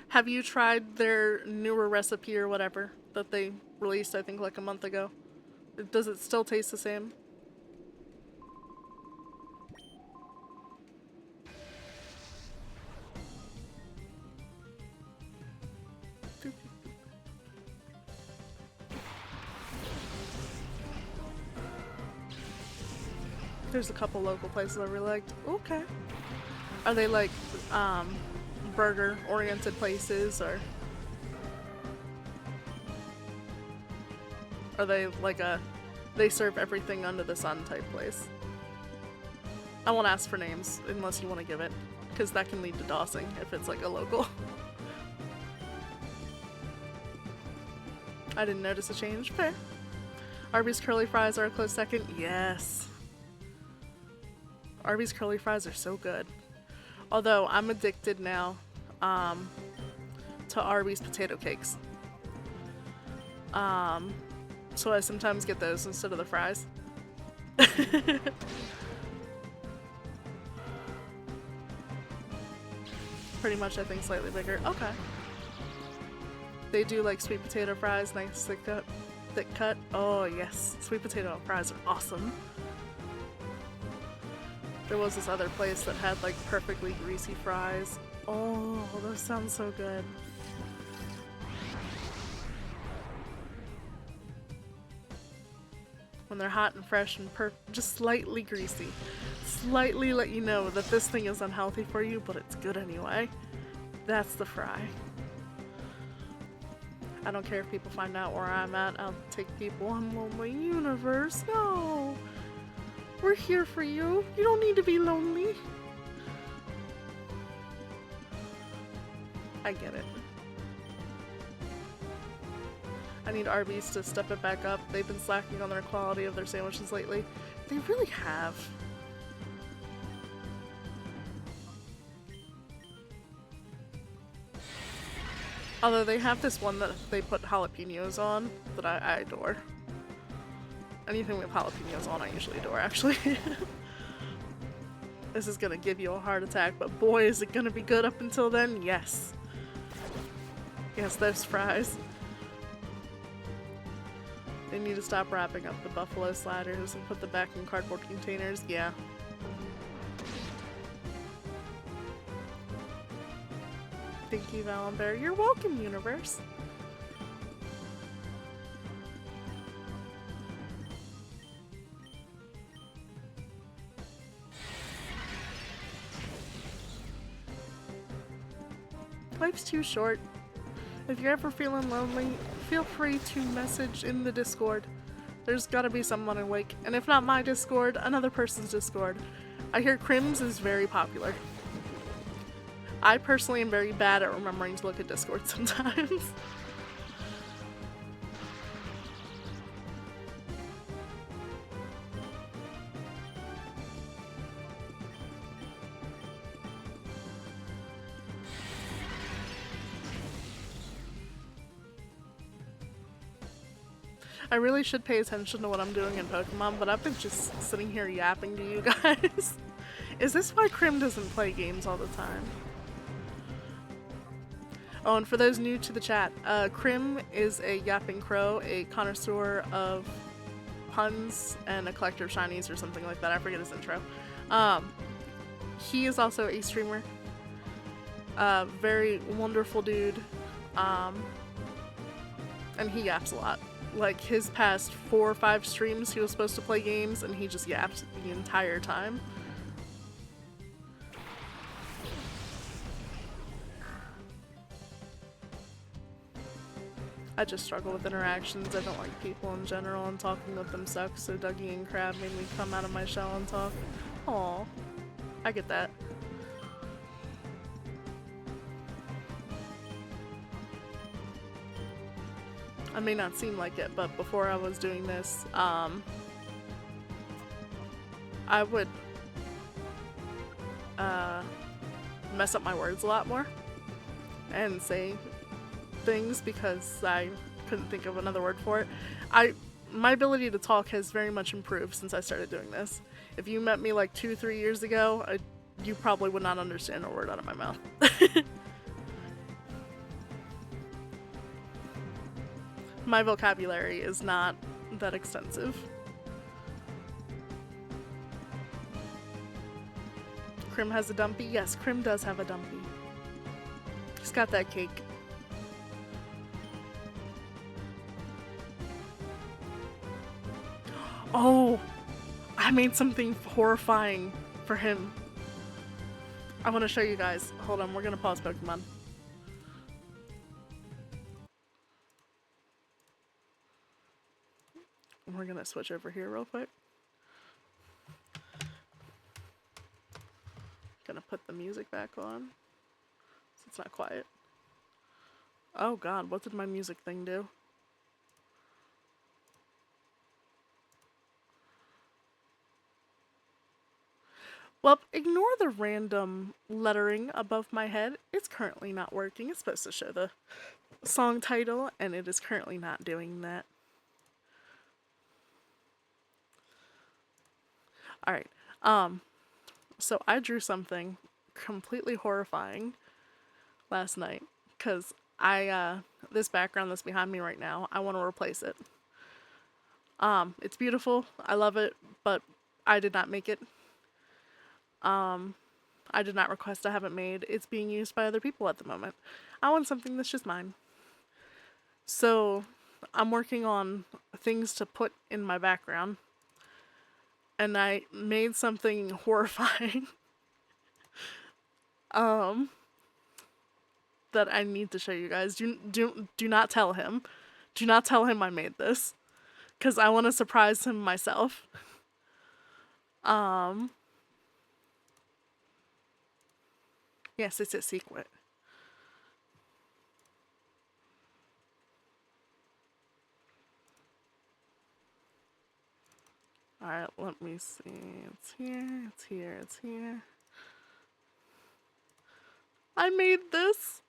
S1: Have you tried their newer recipe or whatever that they released, I think, like a month ago? Does it still taste the same? There's a couple local places I really liked. Okay. Are they like burger oriented places, or are they like they serve everything under the sun type place? I won't ask for names unless you want to give it, because that can lead to dossing if it's like a local. I didn't notice a change. Fair. Arby's curly fries are a close second. Yes. Arby's curly fries are so good. Although I'm addicted now to Arby's potato cakes. So I sometimes get those instead of the fries. Pretty much, I think, slightly bigger. Okay. They do like sweet potato fries, nice thick cut. Oh yes, sweet potato fries are awesome. There was this other place that had like perfectly greasy fries. Oh, those sound so good. When they're hot and fresh and just slightly greasy. Slightly let you know that this thing is unhealthy for you, but it's good anyway. That's the fry. I don't care if people find out where I'm at. I'll take people on Lonely Universe. No! We're here for you. You don't need to be lonely. I get it. I need Arby's to step it back up. They've been slacking on their quality of their sandwiches lately. They really have. Although they have this one that they put jalapenos on that I adore. Anything with jalapenos on I usually adore, actually. This is gonna give you a heart attack, but boy is it gonna be good up until then, yes. Yes, those fries. They need to stop wrapping up the buffalo sliders and put them back in cardboard containers, yeah. Thank you, Valenbear. You're welcome, universe. Life's too short. If you're ever feeling lonely, feel free to message in the Discord. There's gotta be someone awake, and if not my Discord, another person's Discord. I hear Crims is very popular. I personally am very bad at remembering to look at Discord sometimes. I really should pay attention to what I'm doing in Pokemon, but I've been just sitting here yapping to you guys. Is this why Crim doesn't play games all the time? Oh, and for those new to the chat, Crim is a yapping crow, a connoisseur of puns, and a collector of shinies or something like that. I forget his intro. He is also a streamer. Very wonderful dude. And he yaps a lot. Like, his past 4 or 5 streams, he was supposed to play games, and he just yapped the entire time. I just struggle with interactions. I don't like people in general, and talking with them sucks, so Dougie and Crab made me come out of my shell and talk. Aw, I get that. I may not seem like it, but before I was doing this, I would mess up my words a lot more and say things because I couldn't think of another word for it. My ability to talk has very much improved since I started doing this. If you met me like 2-3 years ago, you probably would not understand a word out of my mouth. My vocabulary is not that extensive. Crim has a dumpy? Yes, Crim does have a dumpy. He's got that cake. Oh, I I made something horrifying for him. I want to show you guys. Hold on, we're gonna pause Pokemon. We're gonna switch over here real quick. Gonna put the music back on so it's not quiet. Oh god, what did my music thing do? Well, ignore the random lettering above my head. It's currently not working. It's supposed to show the song title, and it is currently not doing that. Alright, so I drew something completely horrifying last night, because this background that's behind me right now, I want to replace it. It's beautiful, I love it, but I did not make it. I did not request to have it made. It's being used by other people at the moment. I want something that's just mine. So, I'm working on things to put in my background. And I made something horrifying. That I need to show you guys. Do not tell him. Do not tell him I made this. Because I want to surprise him myself. Yes, it's a secret. Alright, let me see. It's here, it's here, it's here. I made this.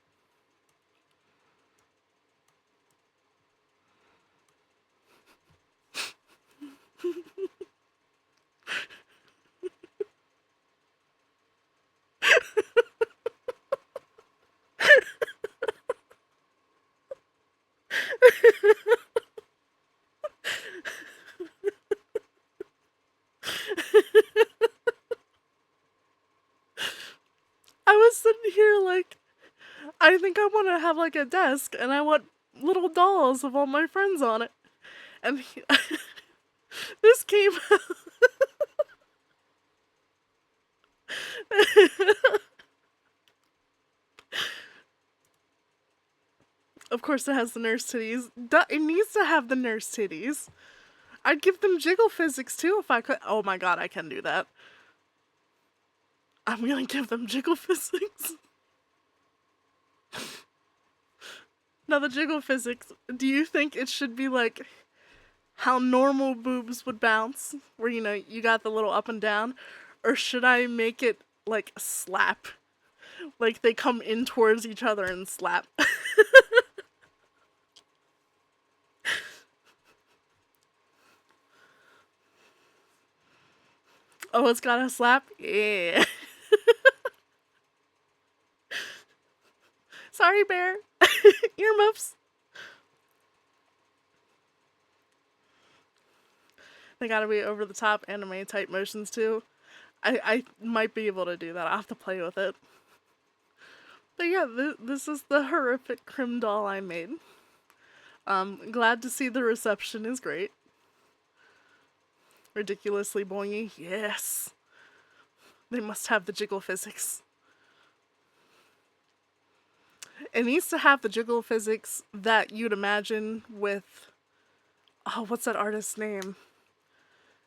S1: I was sitting here like, I think I want to have like a desk and I want little dolls of all my friends on it. And this came out. Of course it has the nurse titties. It needs to have the nurse titties. I'd give them jiggle physics too if I could. Oh my god, I can do that. I'm gonna give them jiggle physics. Now the jiggle physics, do you think it should be like how normal boobs would bounce? Where, you know, you got the little up and down? Or should I make it like slap? Like they come in towards each other and slap. Oh, it's got a slap? Yeah. Sorry, bear. Earmuffs. They gotta be over the top anime type motions too. I might be able to do that. I'll have to play with it. But yeah, this is the horrific Crim doll I made. Glad to see the reception is great. Ridiculously boingy. Yes. They must have the jiggle physics. It needs to have the jiggle physics that you'd imagine with... Oh, what's that artist's name?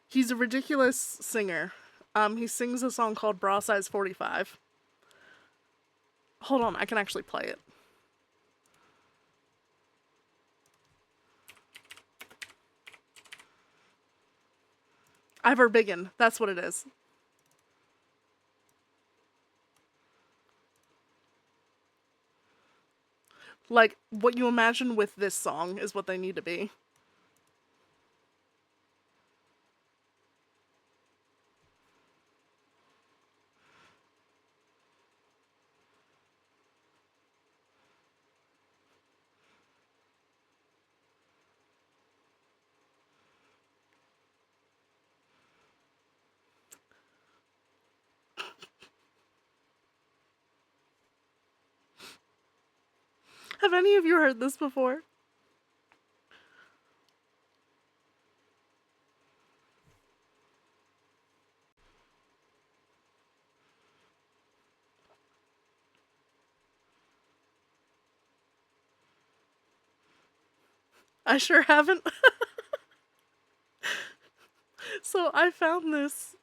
S1: He's a ridiculous singer. He sings a song called Bra Size 45. Hold on, I can actually play it. Iverbiggin, that's what it is. Like, what you imagine with this song is what they need to be. Have any of you heard this before? I sure haven't. So I found this.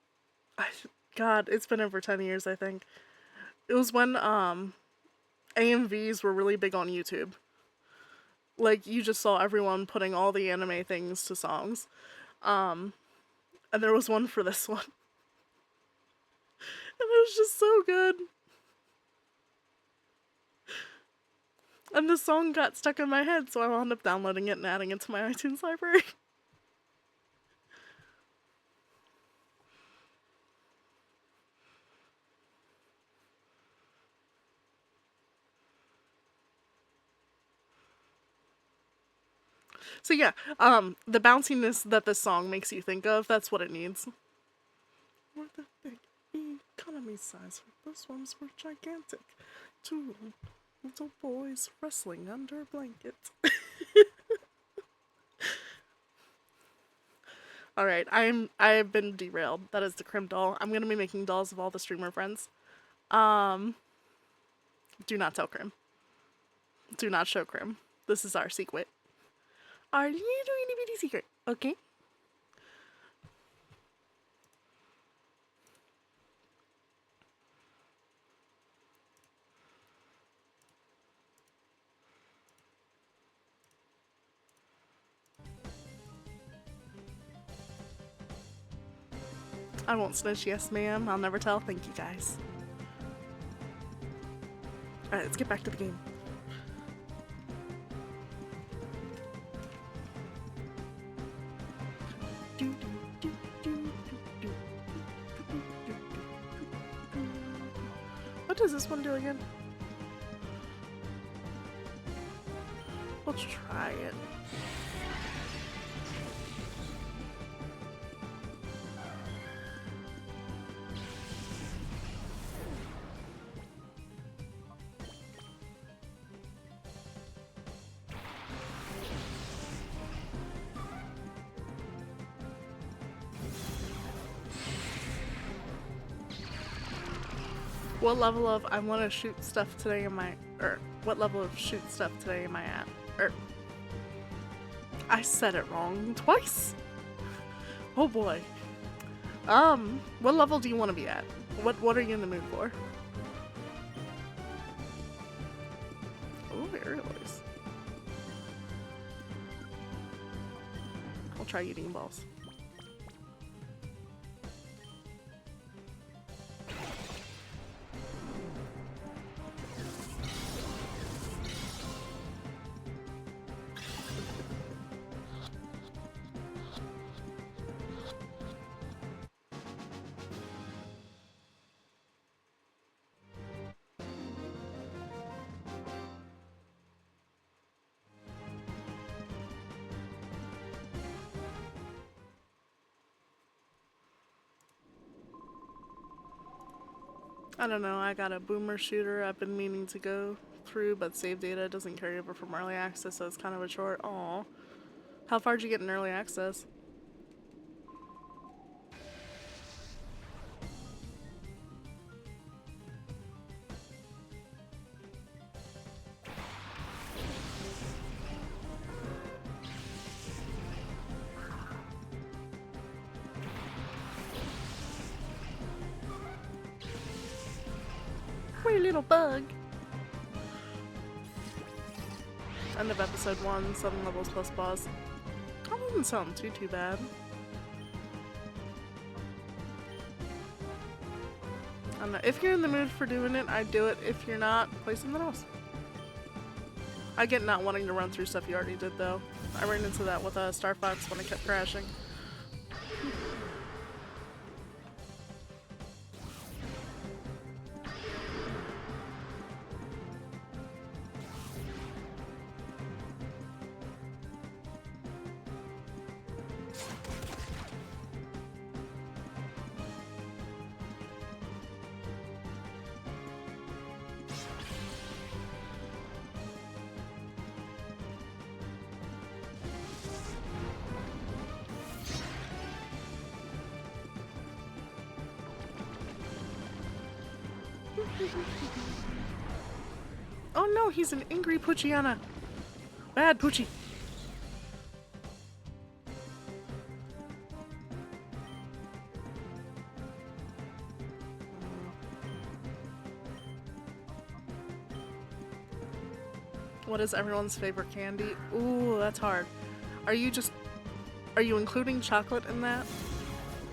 S1: God, it's been over 10 years, I think. It was when AMVs were really big on YouTube. Like, you just saw everyone putting all the anime things to songs. And there was one for this one. And it was just so good. And the song got stuck in my head, so I wound up downloading it and adding it to my iTunes library. So yeah, the bounciness that this song makes you think of, that's what it needs. What the big economy size. Those ones were gigantic. Two little boys wrestling under a blanket. Alright, I've been derailed. That is the Crim doll. I'm gonna be making dolls of all the streamer friends. Do not tell Crim. Do not show Crim. This is our secret. Our little itty bitty secret, okay? I won't snitch, yes ma'am. I'll never tell. Thank you guys. Alright, let's get back to the game. What does this one do again? Let's try it. What level of I want to shoot stuff today am I, or what level of shoot stuff today am I at? Or, I said it wrong twice. Oh boy. What level do you want to be at? What are you in the mood for? Oh, aerials. I'll try eating balls. I don't know, I got a boomer shooter I've been meaning to go through, but save data doesn't carry over from early access, so it's kind of a chore. Aw. How far did you get in early access? Wee little bug. End of episode 1, 7 levels plus boss. That doesn't sound too bad. I don't know. If you're in the mood for doing it, I'd do it. If you're not, play something else. I get not wanting to run through stuff you already did, though. I ran into that with Star Fox when it kept crashing. Oh no, he's an angry Poochyana. Bad Poochie. What is everyone's favorite candy? Ooh, that's hard. Are you including chocolate in that?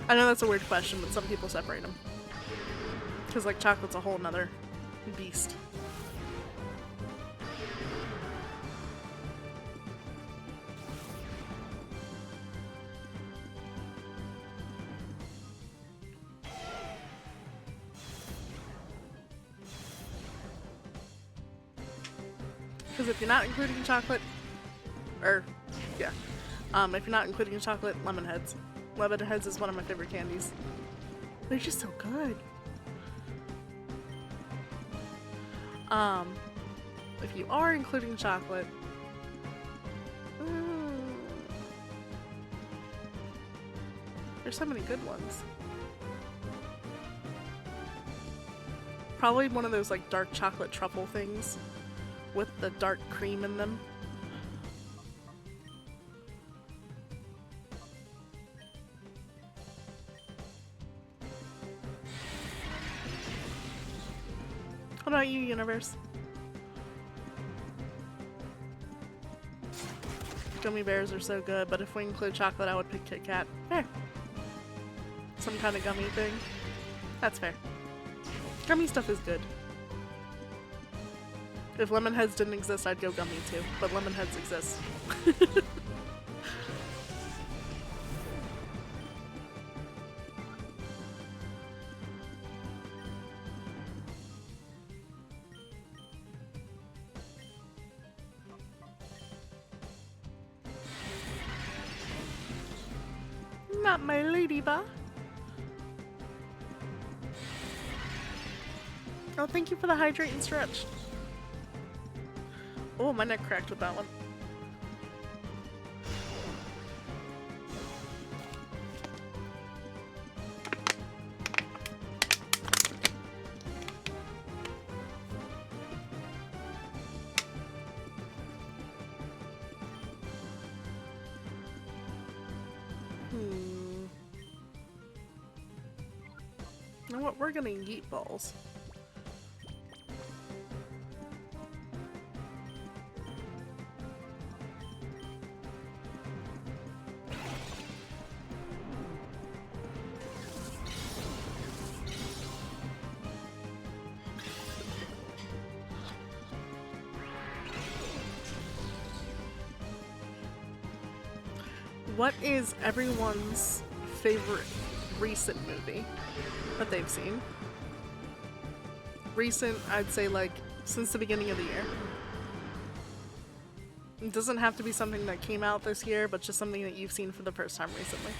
S1: I know that's a weird question, but some people separate them. Because, like, chocolate's a whole nother beast. Because if you're not including chocolate, if you're not including chocolate, lemon heads. Lemon heads is one of my favorite candies. They're just so good. If you are including chocolate, there's so many good ones. Probably one of those like dark chocolate truffle things with the dark cream in them. What about you, Universe? Gummy bears are so good, but if we include chocolate, I would pick Kit Kat. Fair. Some kind of gummy thing. That's fair. Gummy stuff is good. If lemon heads didn't exist, I'd go gummy too, but lemon heads exist. Not my ladybug. Oh, thank you for the hydrate and stretch. Oh, my neck cracked with that one. You know what? We're gonna eat balls. What is everyone's favorite recent movie that they've seen? Recent, I'd say like since the beginning of the year. It doesn't have to be something that came out this year, but just something that you've seen for the first time recently.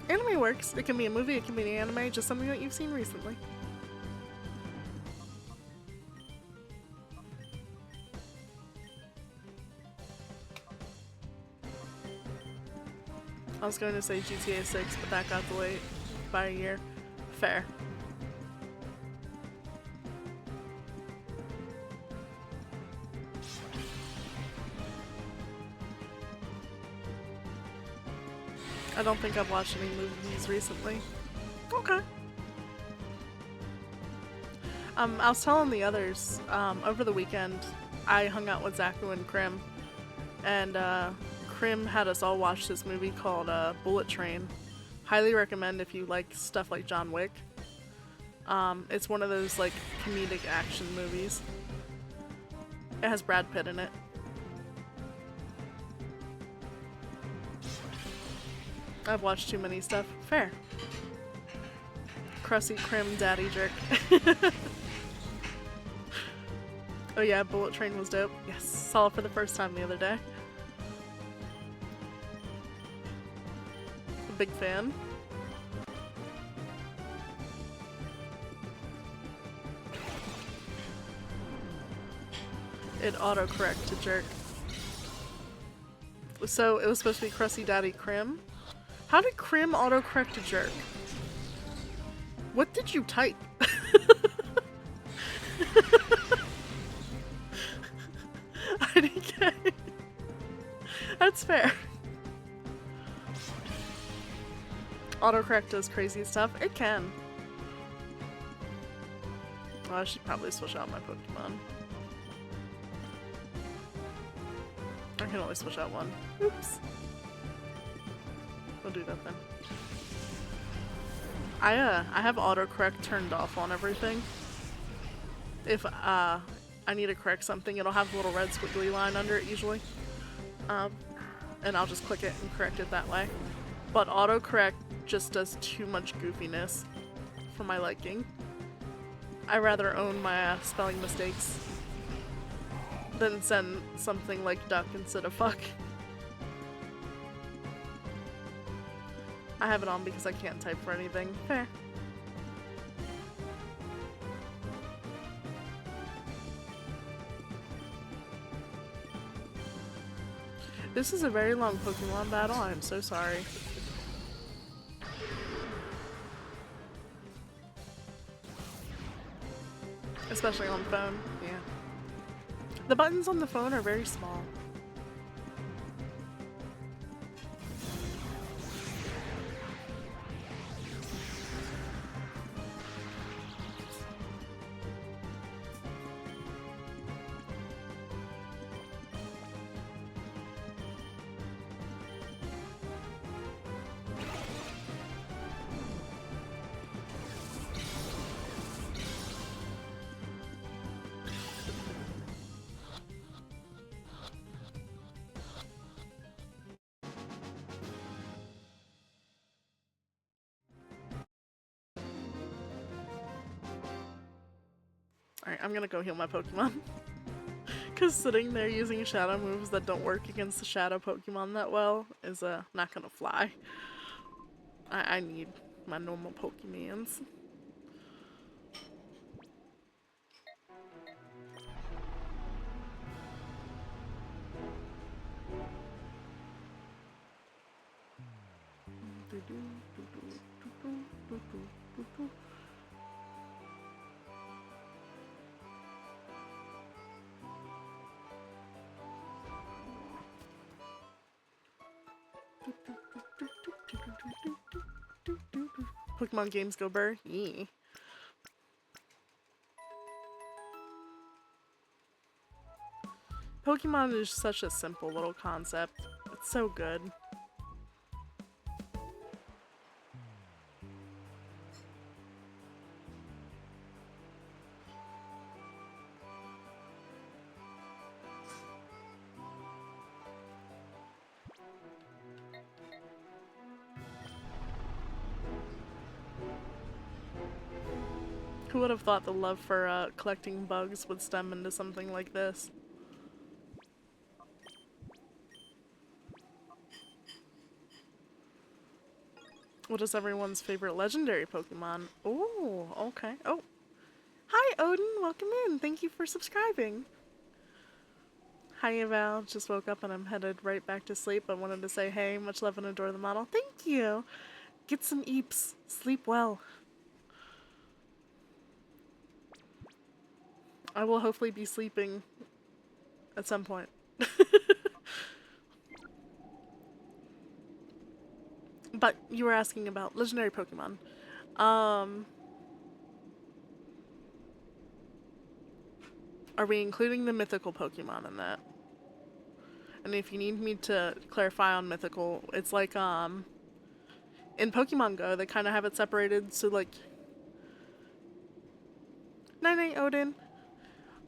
S1: Anime works. It can be a movie, it can be an anime, just something that you've seen recently. I was going to say GTA 6, but that got delayed by a year. Fair. I don't think I've watched any movies recently. Okay. I was telling the others, over the weekend, I hung out with Zaku and Krim, and Krim had us all watch this movie called Bullet Train. Highly recommend if you like stuff like John Wick. It's one of those like comedic action movies. It has Brad Pitt in it. I've watched too many stuff. Fair. Crusty Krim daddy jerk. Oh yeah, Bullet Train was dope. Yes, saw it for the first time the other day. A big fan. It autocorrect to jerk. So it was supposed to be Crusty Daddy Crim. How did Crim autocorrect to jerk? What did you type? I didn't get it. That's fair. Autocorrect does crazy stuff. It can. Oh, I should probably switch out my Pokemon. I can only switch out one. Oops. We'll do that then. I have autocorrect turned off on everything. If I need to correct something, it'll have a little red squiggly line under it usually. And I'll just click it and correct it that way. But autocorrect just does too much goofiness for my liking. I rather own my spelling mistakes than send something like duck instead of fuck. I have it on because I can't type for anything. Fair. This is a very long Pokemon battle. I am so sorry. Especially on the phone, yeah. The buttons on the phone are very small. Alright, I'm gonna go heal my Pokemon. Because sitting there using shadow moves that don't work against the shadow Pokemon that well is not gonna fly. I need my normal Pokemons. Pokemon games go burr. Yeah. Pokemon is such a simple little concept. It's so good. Who would have thought the love for collecting bugs would stem into something like this? What is everyone's favorite legendary Pokemon? Oh, okay. Oh. Hi, Odin. Welcome in. Thank you for subscribing. Hi, Val. Just woke up and I'm headed right back to sleep. I wanted to say, hey, much love and adore the model. Thank you. Get some eeps. Sleep well. I will hopefully be sleeping at some point. But you were asking about legendary Pokemon. Are we including the mythical Pokemon in that? And if you need me to clarify on mythical, it's like, in Pokemon Go, they kind of have it separated, so like... Night-night, Odin.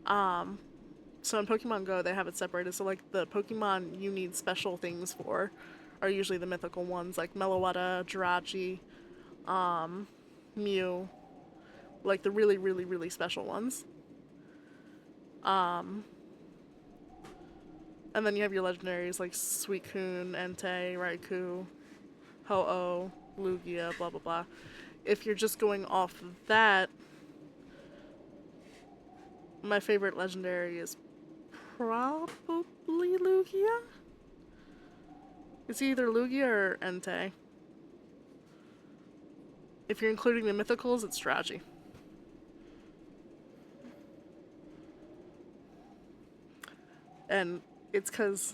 S1: So in Pokemon Go, they have it separated, so like the Pokemon you need special things for are usually the mythical ones, like Meloetta, Jirachi, Mew, like the really, really, really special ones. And then you have your legendaries like Suicune, Entei, Raikou, Ho-Oh, Lugia, blah blah blah. If you're just going off of that, my favorite legendary is probably Lugia. It's either Lugia or Entei. If you're including the mythicals, it's Draggy. And it's because,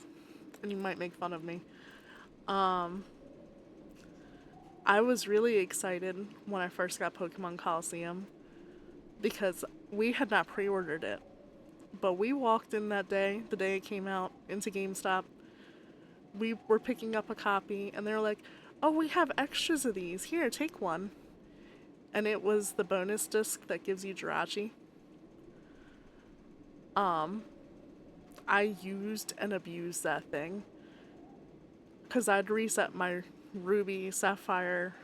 S1: and you might make fun of me, I was really excited when I first got Pokemon Coliseum because we had not pre-ordered it. But we walked in that day, the day it came out, into GameStop. We were picking up a copy, and they were like, oh, we have extras of these. Here, take one. And it was the bonus disc that gives you Jirachi. I used and abused that thing. Because I'd reset my Ruby, Sapphire,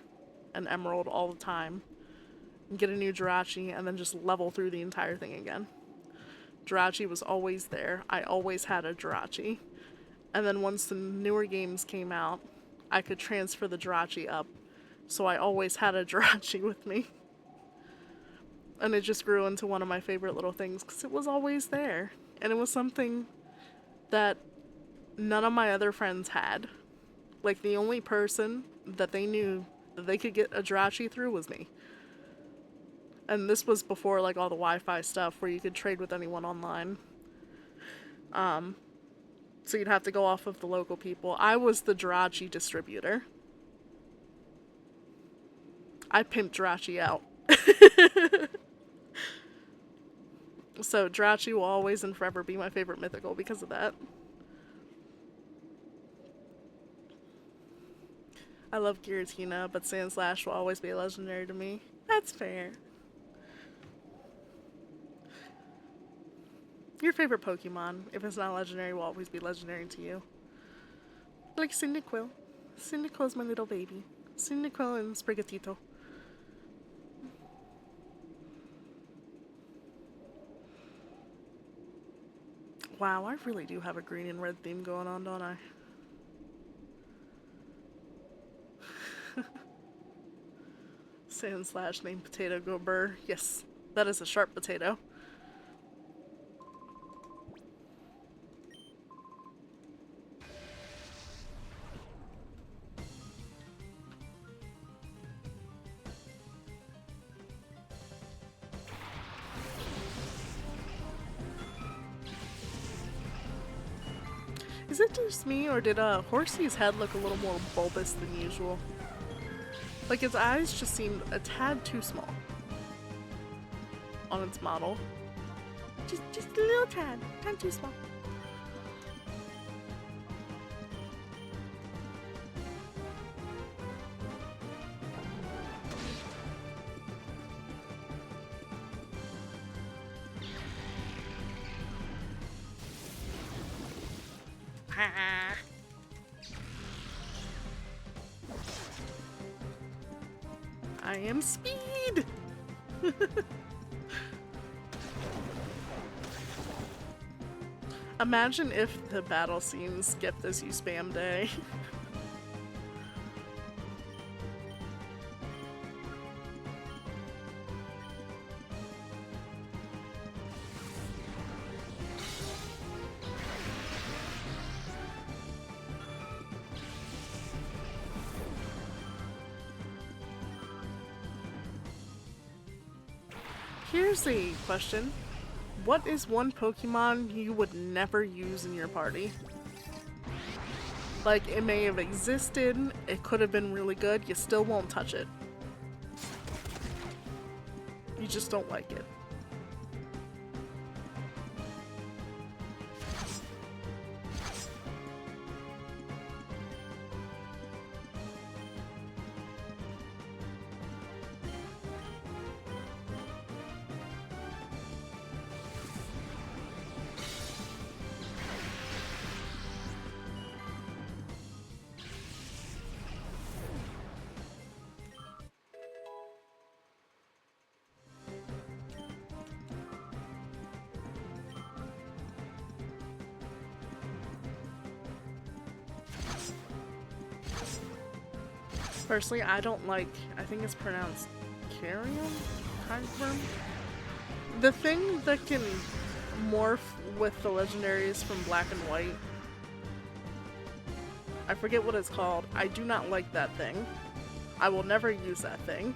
S1: and Emerald all the time. And get a new Jirachi, and then just level through the entire thing again. Jirachi was always there. I always had a Jirachi. And then once the newer games came out, I could transfer the Jirachi up. So I always had a Jirachi with me. And it just grew into one of my favorite little things because it was always there. And it was something that none of my other friends had. Like, the only person that they knew that they could get a Jirachi through was me. And this was before, like, all the Wi-Fi stuff where you could trade with anyone online. So you'd have to go off of the local people. I was the Jirachi distributor. I pimped Jirachi out. So Jirachi will always and forever be my favorite mythical because of that. I love Giratina, but Sandslash will always be a legendary to me. That's fair. Your favorite Pokemon, if it's not legendary, will always be legendary to you. Like Cyndaquil. Cyndaquil's my little baby. Cyndaquil and Sprigatito. Wow, I really do have a green and red theme going on, don't I? Sandslash named Potato Go Burr. Yes, that is a sharp potato. Is it just me, or did Horsey's head look a little more bulbous than usual? Like, its eyes just seemed a tad too small on its model. Just a little tad too small. I am speed! Imagine if the battle scenes skipped as you spam day. Here's a question. What is one Pokemon you would never use in your party? Like, it may have existed, it could have been really good, you still won't touch it. You just don't like it. Personally, I don't like, I think it's pronounced Carrion? Kyurem? The thing that can morph with the legendaries from Black and White. I forget what it's called. I do not like that thing. I will never use that thing.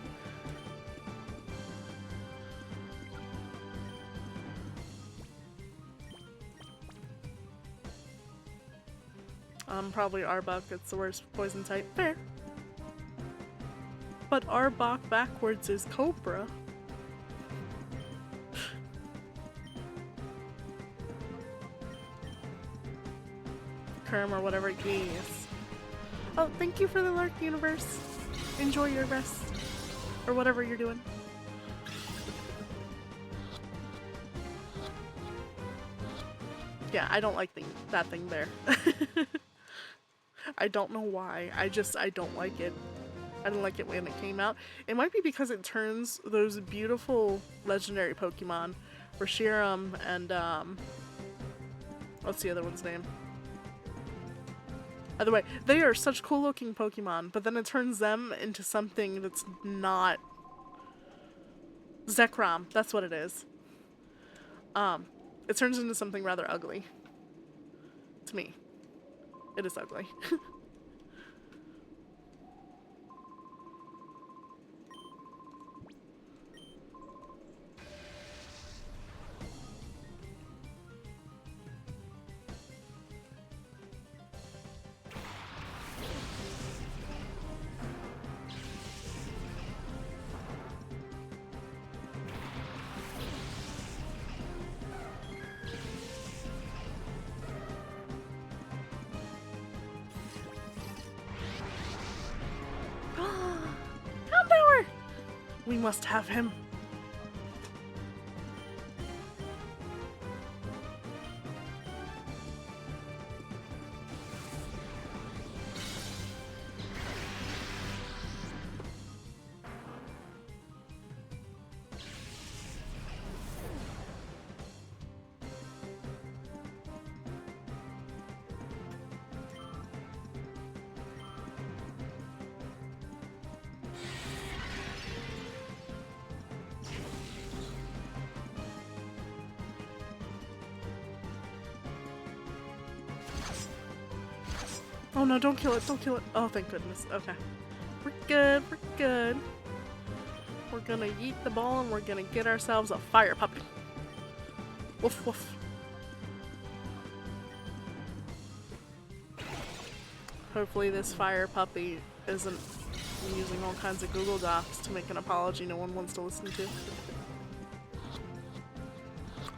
S1: Probably Arbok. It's the worst poison type. Fair. But Arbok backwards is Cobra. Kerm or whatever. Yes. Oh, thank you for the Lark Universe. Enjoy your rest. Or whatever you're doing. Yeah, I don't like that thing there. I don't know why. I don't like it. I didn't like it when it came out. It might be because it turns those beautiful legendary Pokemon, Reshiram and, what's the other one's name? By the way, they are such cool looking Pokemon, but then it turns them into something that's not... Zekrom, that's what it is. It turns into something rather ugly. To me. It is ugly. We must have him. Oh no, don't kill it, don't kill it. Oh, thank goodness. Okay. We're good, we're good. We're gonna yeet the ball and we're gonna get ourselves a fire puppy. Woof woof. Hopefully this fire puppy isn't using all kinds of Google Docs to make an apology no one wants to listen to.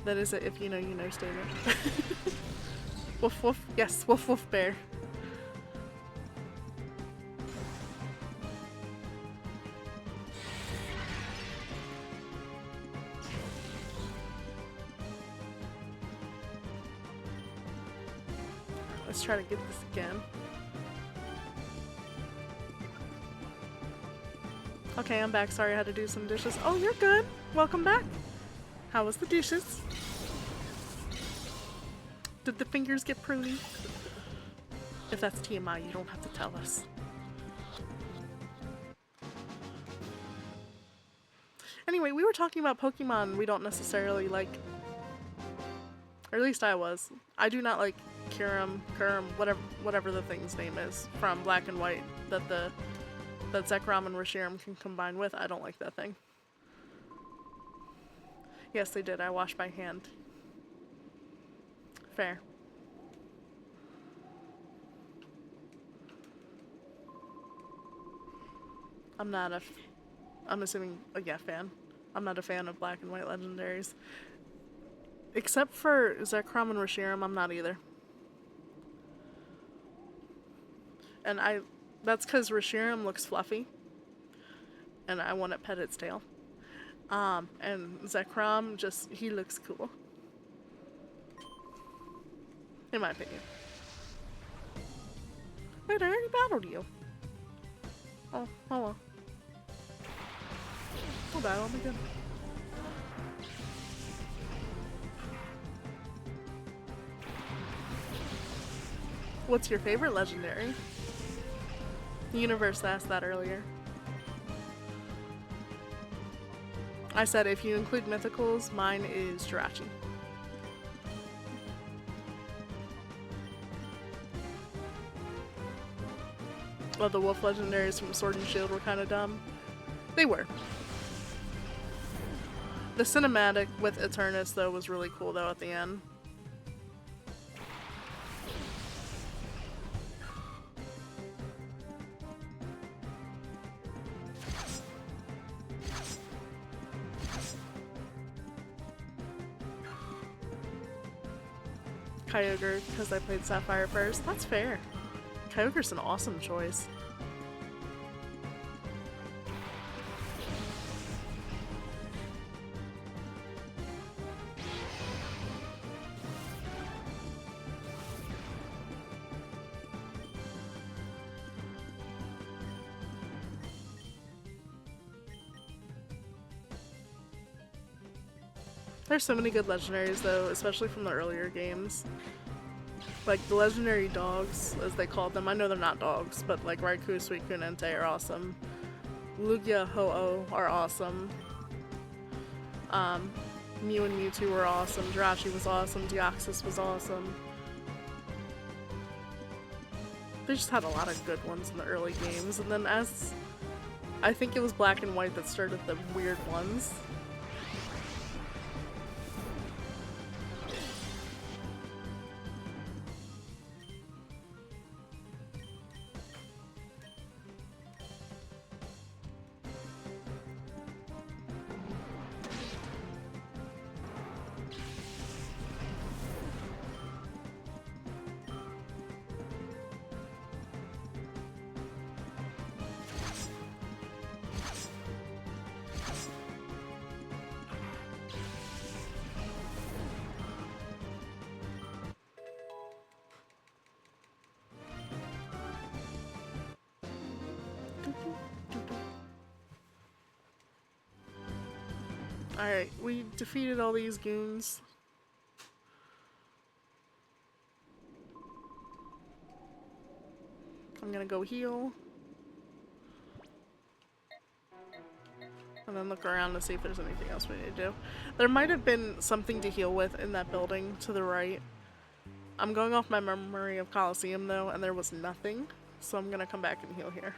S1: That is a if you know, you know statement. Woof woof. Yes, woof woof bear. Let's try to get this again. Okay, I'm back. Sorry I had to do some dishes. Oh, you're good. Welcome back. How was the dishes? Did the fingers get pruny? If that's TMI, you don't have to tell us. Anyway, we were talking about Pokemon we don't necessarily like. Or at least I was. I do not like Kerm, whatever the thing's name is from Black and White that Zekrom and Reshiram can combine with. I don't like that thing. Yes, they did. I washed my hand. Fair. I'm assuming, yeah, fan. I'm not a fan of Black and White legendaries. Except for Zekrom and Reshiram, I'm not either. And that's because Reshiram looks fluffy. And I want to pet its tail. And Zekrom he looks cool. In my opinion. Wait, I already battled you. Oh well. We'll battle him again. What's your favorite legendary? The universe asked that earlier. I said if you include mythicals, mine is Jirachi. Well, the wolf legendaries from Sword and Shield were kind of dumb. They were. The cinematic with Eternus, though, was really cool, though, at the end. Kyogre, because I played Sapphire first. That's fair. Kyogre's an awesome choice. There's so many good legendaries, though, especially from the earlier games. Like, the legendary dogs, as they called them. I know they're not dogs, but like Raikou, Suicune, and Entei are awesome. Lugia, Ho-Oh are awesome. Mew and Mewtwo were awesome. Jirachi was awesome. Deoxys was awesome. They just had a lot of good ones in the early games, and then as... I think it was Black and White that started the weird ones. Alright, we defeated all these goons. I'm gonna go heal. And then look around to see if there's anything else we need to do. There might have been something to heal with in that building to the right. I'm going off my memory of Colosseum though, and there was nothing. So I'm gonna come back and heal here.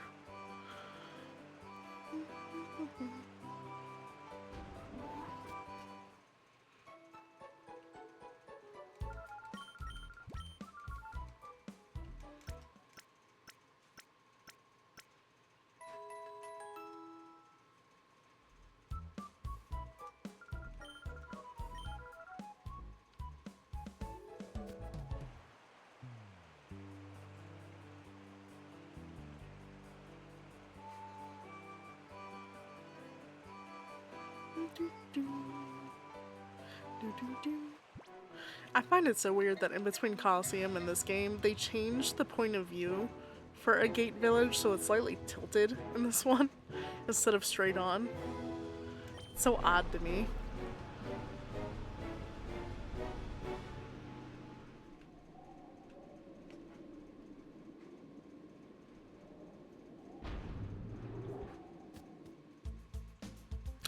S1: I find it so weird that in between Colosseum and this game, they changed the point of view for a gate village so it's slightly tilted in this one instead of straight on. It's so odd to me.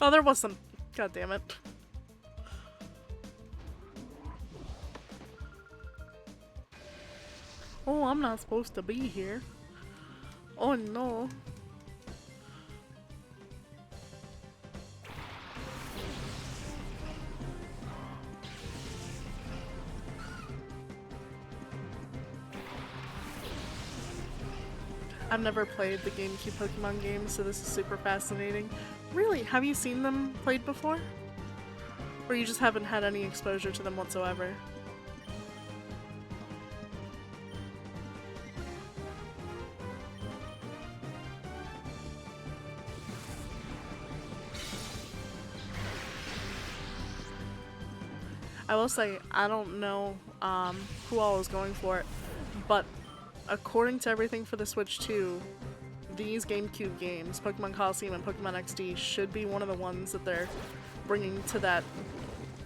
S1: Oh, there was some. God damn it. Oh, I'm not supposed to be here. Oh no. I've never played the GameCube Pokemon games, so this is super fascinating. Really? Have you seen them played before? Or you just haven't had any exposure to them whatsoever? I will say, I don't know who all is going for it, but according to everything for the Switch 2, these GameCube games, Pokemon Colosseum and Pokemon XD, should be one of the ones that they're bringing to that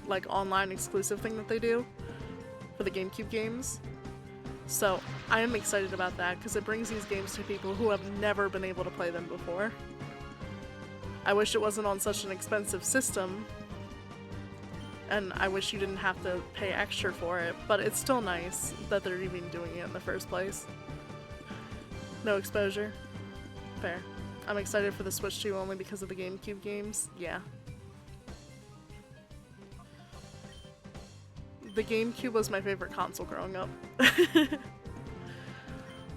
S1: like online exclusive thing that they do for the GameCube games. So I am excited about that because it brings these games to people who have never been able to play them before. I wish it wasn't on such an expensive system, and I wish you didn't have to pay extra for it, but it's still nice that they're even doing it in the first place. No exposure. Fair. I'm excited for the Switch 2 only because of the GameCube games. Yeah. The GameCube was my favorite console growing up.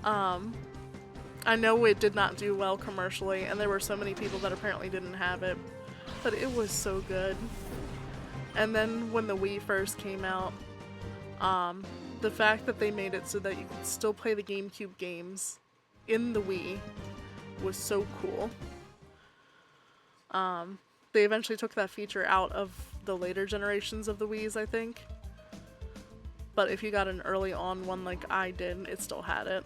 S1: I know it did not do well commercially, and there were so many people that apparently didn't have it, but it was so good. And then when the Wii first came out, the fact that they made it so that you could still play the GameCube games in the Wii was so cool. They eventually took that feature out of the later generations of the Wiis, I think. But if you got an early on one like I did, it still had it.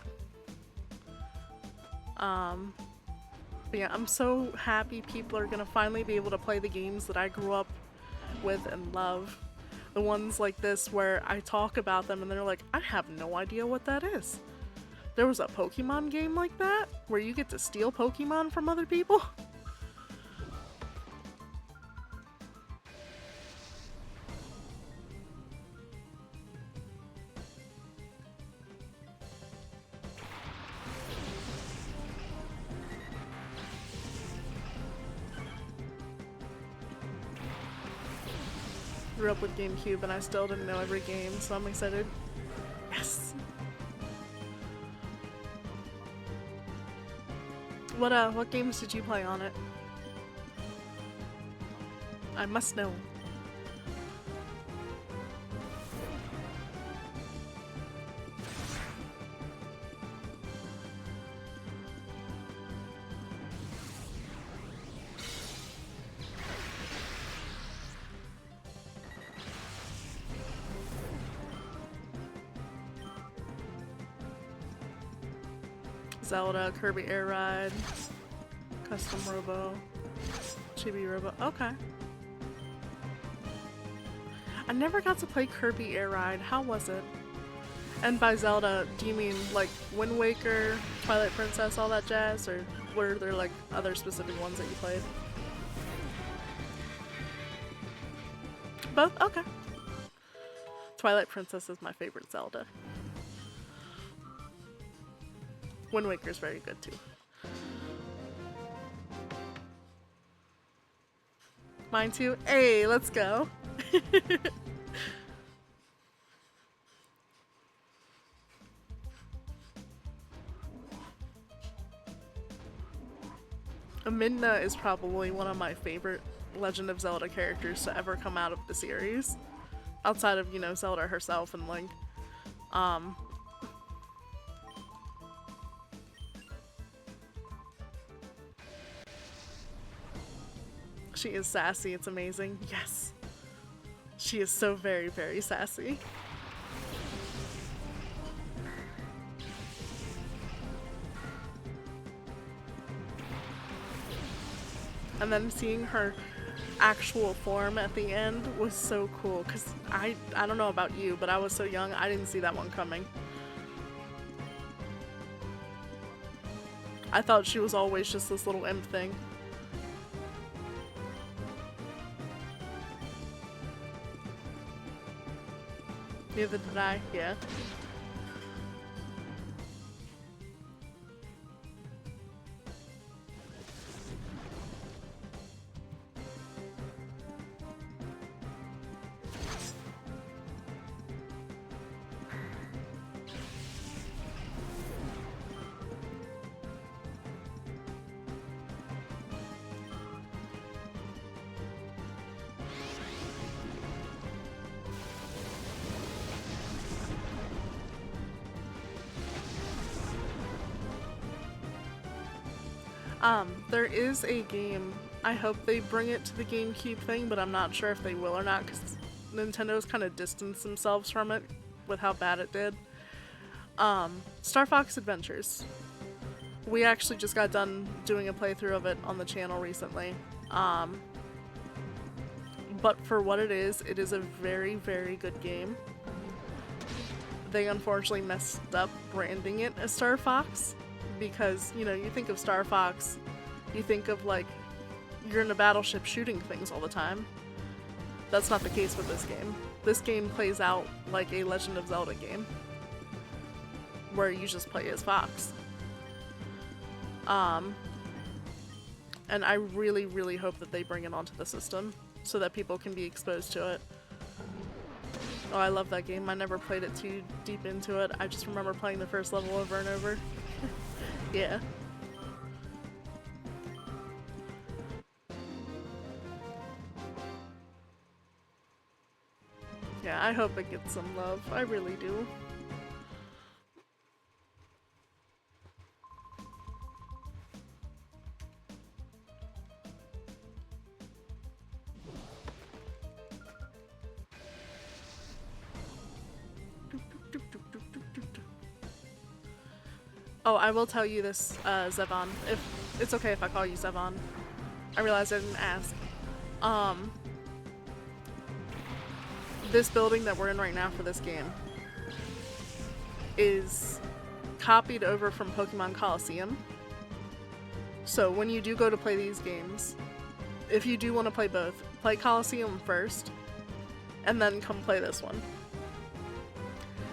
S1: But yeah, I'm so happy people are gonna finally be able to play the games that I grew up with and love. The ones like this where I talk about them and they're like, I have no idea what that is. There was a Pokemon game like that where you get to steal Pokemon from other people. Grew up with GameCube and I still didn't know every game, so I'm excited. Yes! What games did you play on it? I must know. Zelda, Kirby Air Ride, Custom Robo, Chibi Robo. Okay. I never got to play Kirby Air Ride. How was it? And by Zelda, do you mean like Wind Waker, Twilight Princess, all that jazz? Or were there like other specific ones that you played? Both? Okay. Twilight Princess is my favorite Zelda. Wind Waker's very good too. Mine too? Hey, let's go. Midna is probably one of my favorite Legend of Zelda characters to ever come out of the series. Outside of, you know, Zelda herself and Link. She is sassy, it's amazing. Yes. She is so very, very sassy. And then seeing her actual form at the end was so cool, because I don't know about you, but I was so young, I didn't see that one coming. I thought she was always just this little imp thing. Neither did I, yeah. There is a game. I hope they bring it to the GameCube thing, but I'm not sure if they will or not, because Nintendo's kind of distanced themselves from it with how bad it did. Star Fox Adventures. We actually just got done doing a playthrough of it on the channel recently. But for what it is a very, very good game. They unfortunately messed up branding it as Star Fox, because, you know, you think of Star Fox, you think of like you're in a battleship shooting things all the time. That's not the case with this game. This game plays out like a Legend of Zelda game, where you just play as Fox. Um, and I really, really hope that they bring it onto the system so that people can be exposed to it. Oh, I love that game. I never played it too deep into it. I just remember playing the first level over and over. Yeah. Yeah, I hope it gets some love. I really do. Oh, I will tell you this, Zevon. If it's okay if I call you Zevon. I realized I didn't ask. This building that we're in right now for this game is copied over from Pokemon Coliseum. So when you do go to play these games, if you do want to play both, play Coliseum first, and then come play this one.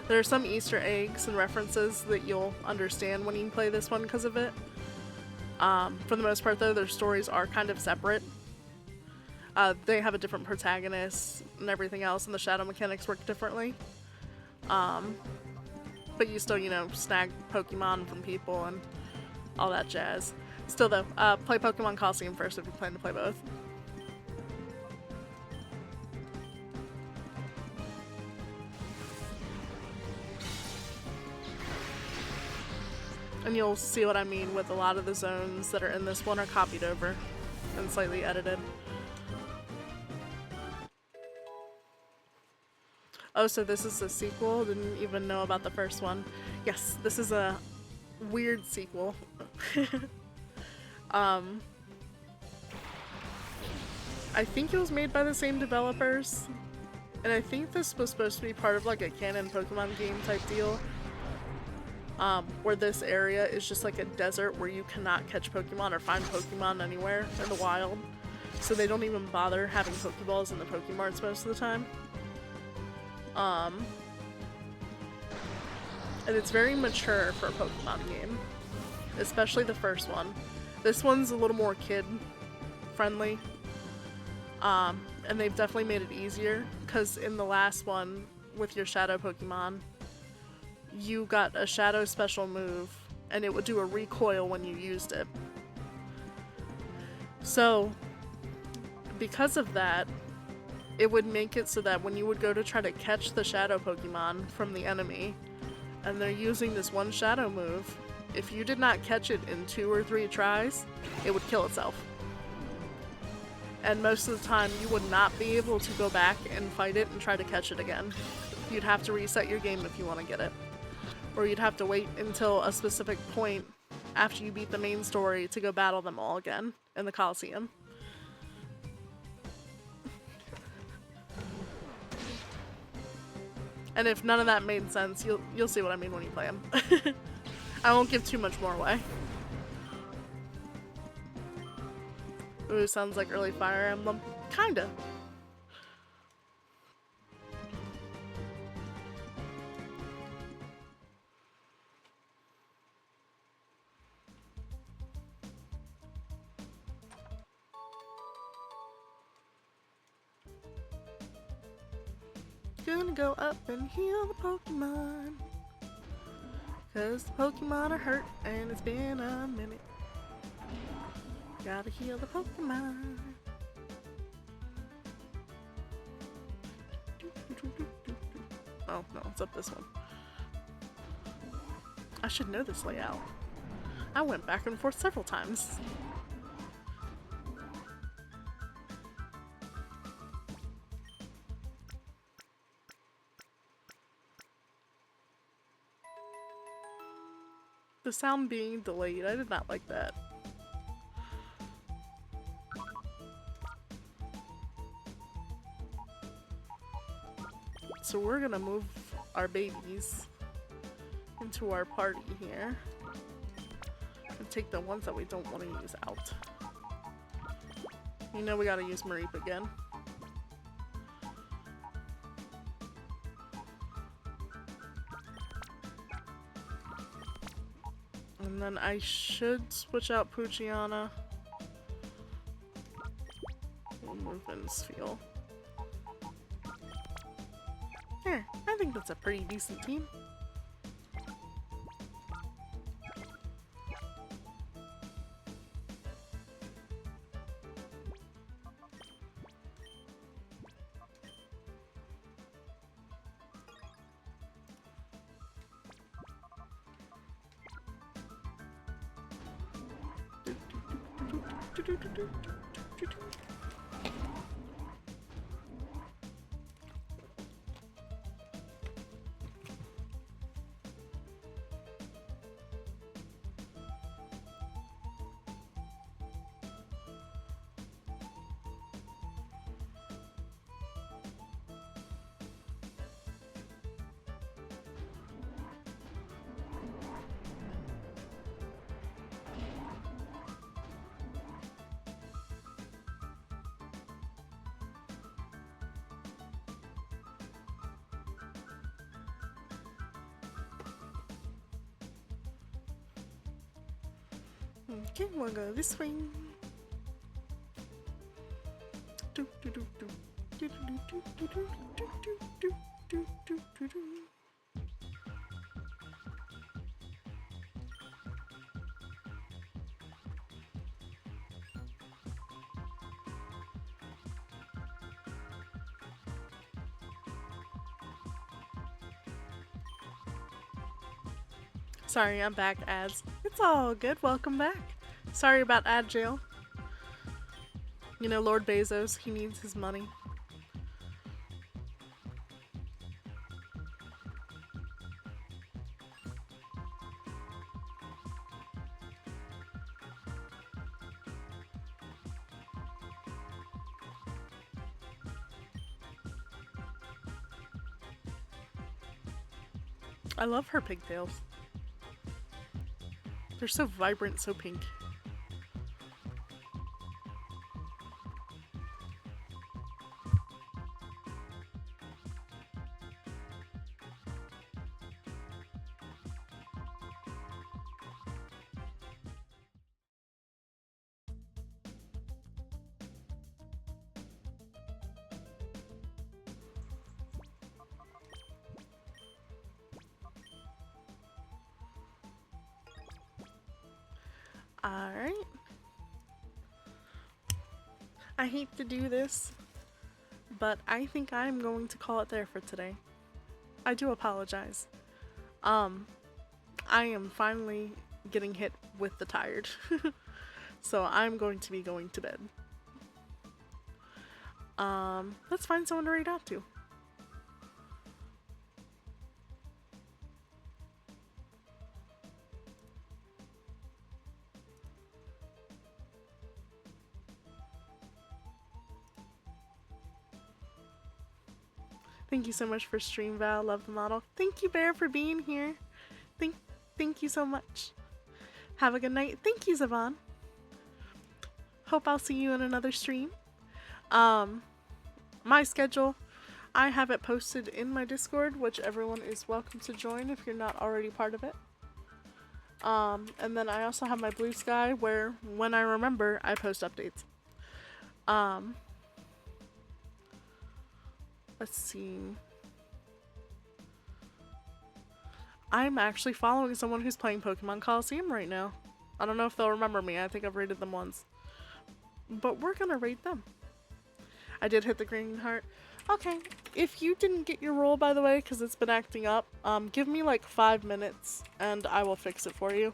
S1: There are some Easter eggs and references that you'll understand when you play this one because of it. For the most part though, their stories are kind of separate. They have a different protagonist and everything else, and the shadow mechanics work differently. But you still, you know, snag Pokemon from people and all that jazz. Still though, play Pokemon Coliseum first if you plan to play both. And you'll see what I mean with a lot of the zones that are in this one are copied over and slightly edited. Oh, so this is a sequel? Didn't even know about the first one. Yes, this is a weird sequel. I think it was made by the same developers. And I think this was supposed to be part of like a canon Pokemon game type deal. Where this area is just like a desert where you cannot catch Pokemon or find Pokemon anywhere in the wild. So they don't even bother having Pokeballs in the Pokemarts most of the time. And it's very mature for a Pokemon game. Especially the first one. This one's a little more kid friendly. And they've definitely made it easier. Because in the last one, with your Shadow Pokemon, you got a Shadow special move, and it would do a recoil when you used it. So, because of that, it would make it so that when you would go to try to catch the Shadow Pokemon from the enemy, and they're using this one Shadow move, if you did not catch it in 2 or 3 tries, it would kill itself. And most of the time, you would not be able to go back and fight it and try to catch it again. You'd have to reset your game if you want to get it. Or you'd have to wait until a specific point after you beat the main story to go battle them all again in the Coliseum. And if none of that made sense, you'll see what I mean when you play them. I won't give too much more away. Ooh, sounds like early Fire Emblem. Kinda. Gonna go up and heal the Pokemon. Cause the Pokemon are hurt and it's been a minute. Gotta heal the Pokemon. Oh no, it's up this one. I should know this layout. I went back and forth several times. The sound being delayed, I did not like that. So we're gonna move our babies into our party here and take the ones that we don't want to use out. You know we gotta use Mareep again. And then I should switch out Poochiana. We'll move in Spheal. There, I think that's a pretty decent team. Okay, we'll go this way. Sorry, I'm back, ads. It's all good, welcome back. Sorry about ad jail. You know, Lord Bezos, he needs his money. I love her pigtails. They're so vibrant, so pink. Alright. I hate to do this, but I think I'm going to call it there for today. I do apologize. I am finally getting hit with the tired. So I'm going to be going to bed. Let's find someone to raid out to. Thank you so much for stream, Val. Love the model. Thank you, Bear, for being here. Thank you so much. Have a good night. Thank you, Zavon. Hope I'll see you in another stream. My schedule, I have it posted in my Discord, which everyone is welcome to join if you're not already part of it. And then I also have my Blue Sky where, when I remember, I post updates. Let's see. I'm actually following someone who's playing Pokemon Coliseum right now. I don't know if they'll remember me. I think I've raided them once. But we're gonna raid them. I did hit the green heart. Okay, if you didn't get your roll, by the way, because it's been acting up, give me like 5 minutes and I will fix it for you.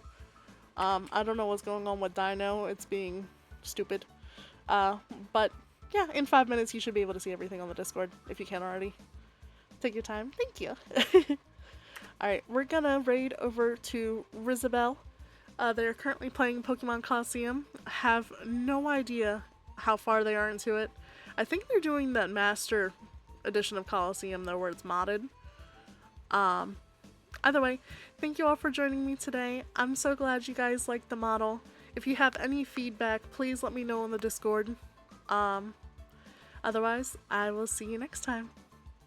S1: I don't know what's going on with Dino. It's being stupid. But yeah, in 5 minutes you should be able to see everything on the Discord if you can't already. Take your time. Thank you. Alright, we're gonna raid over to Rizabel. They're currently playing Pokemon Coliseum. Have no idea how far they are into it. I think they're doing that Master Edition of Coliseum though, where it's modded. Either way, thank you all for joining me today. I'm so glad you guys liked the model. If you have any feedback, please let me know in the Discord. Otherwise, I will see you next time.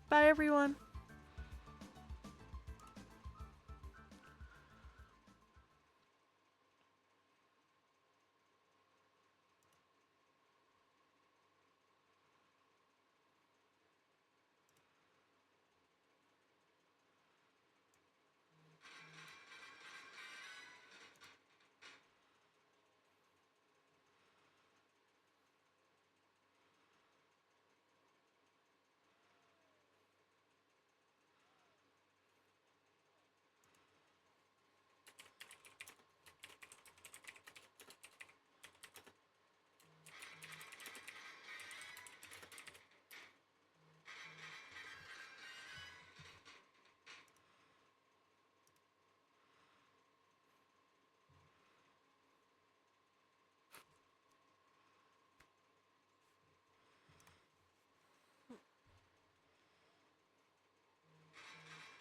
S1: Bye everyone!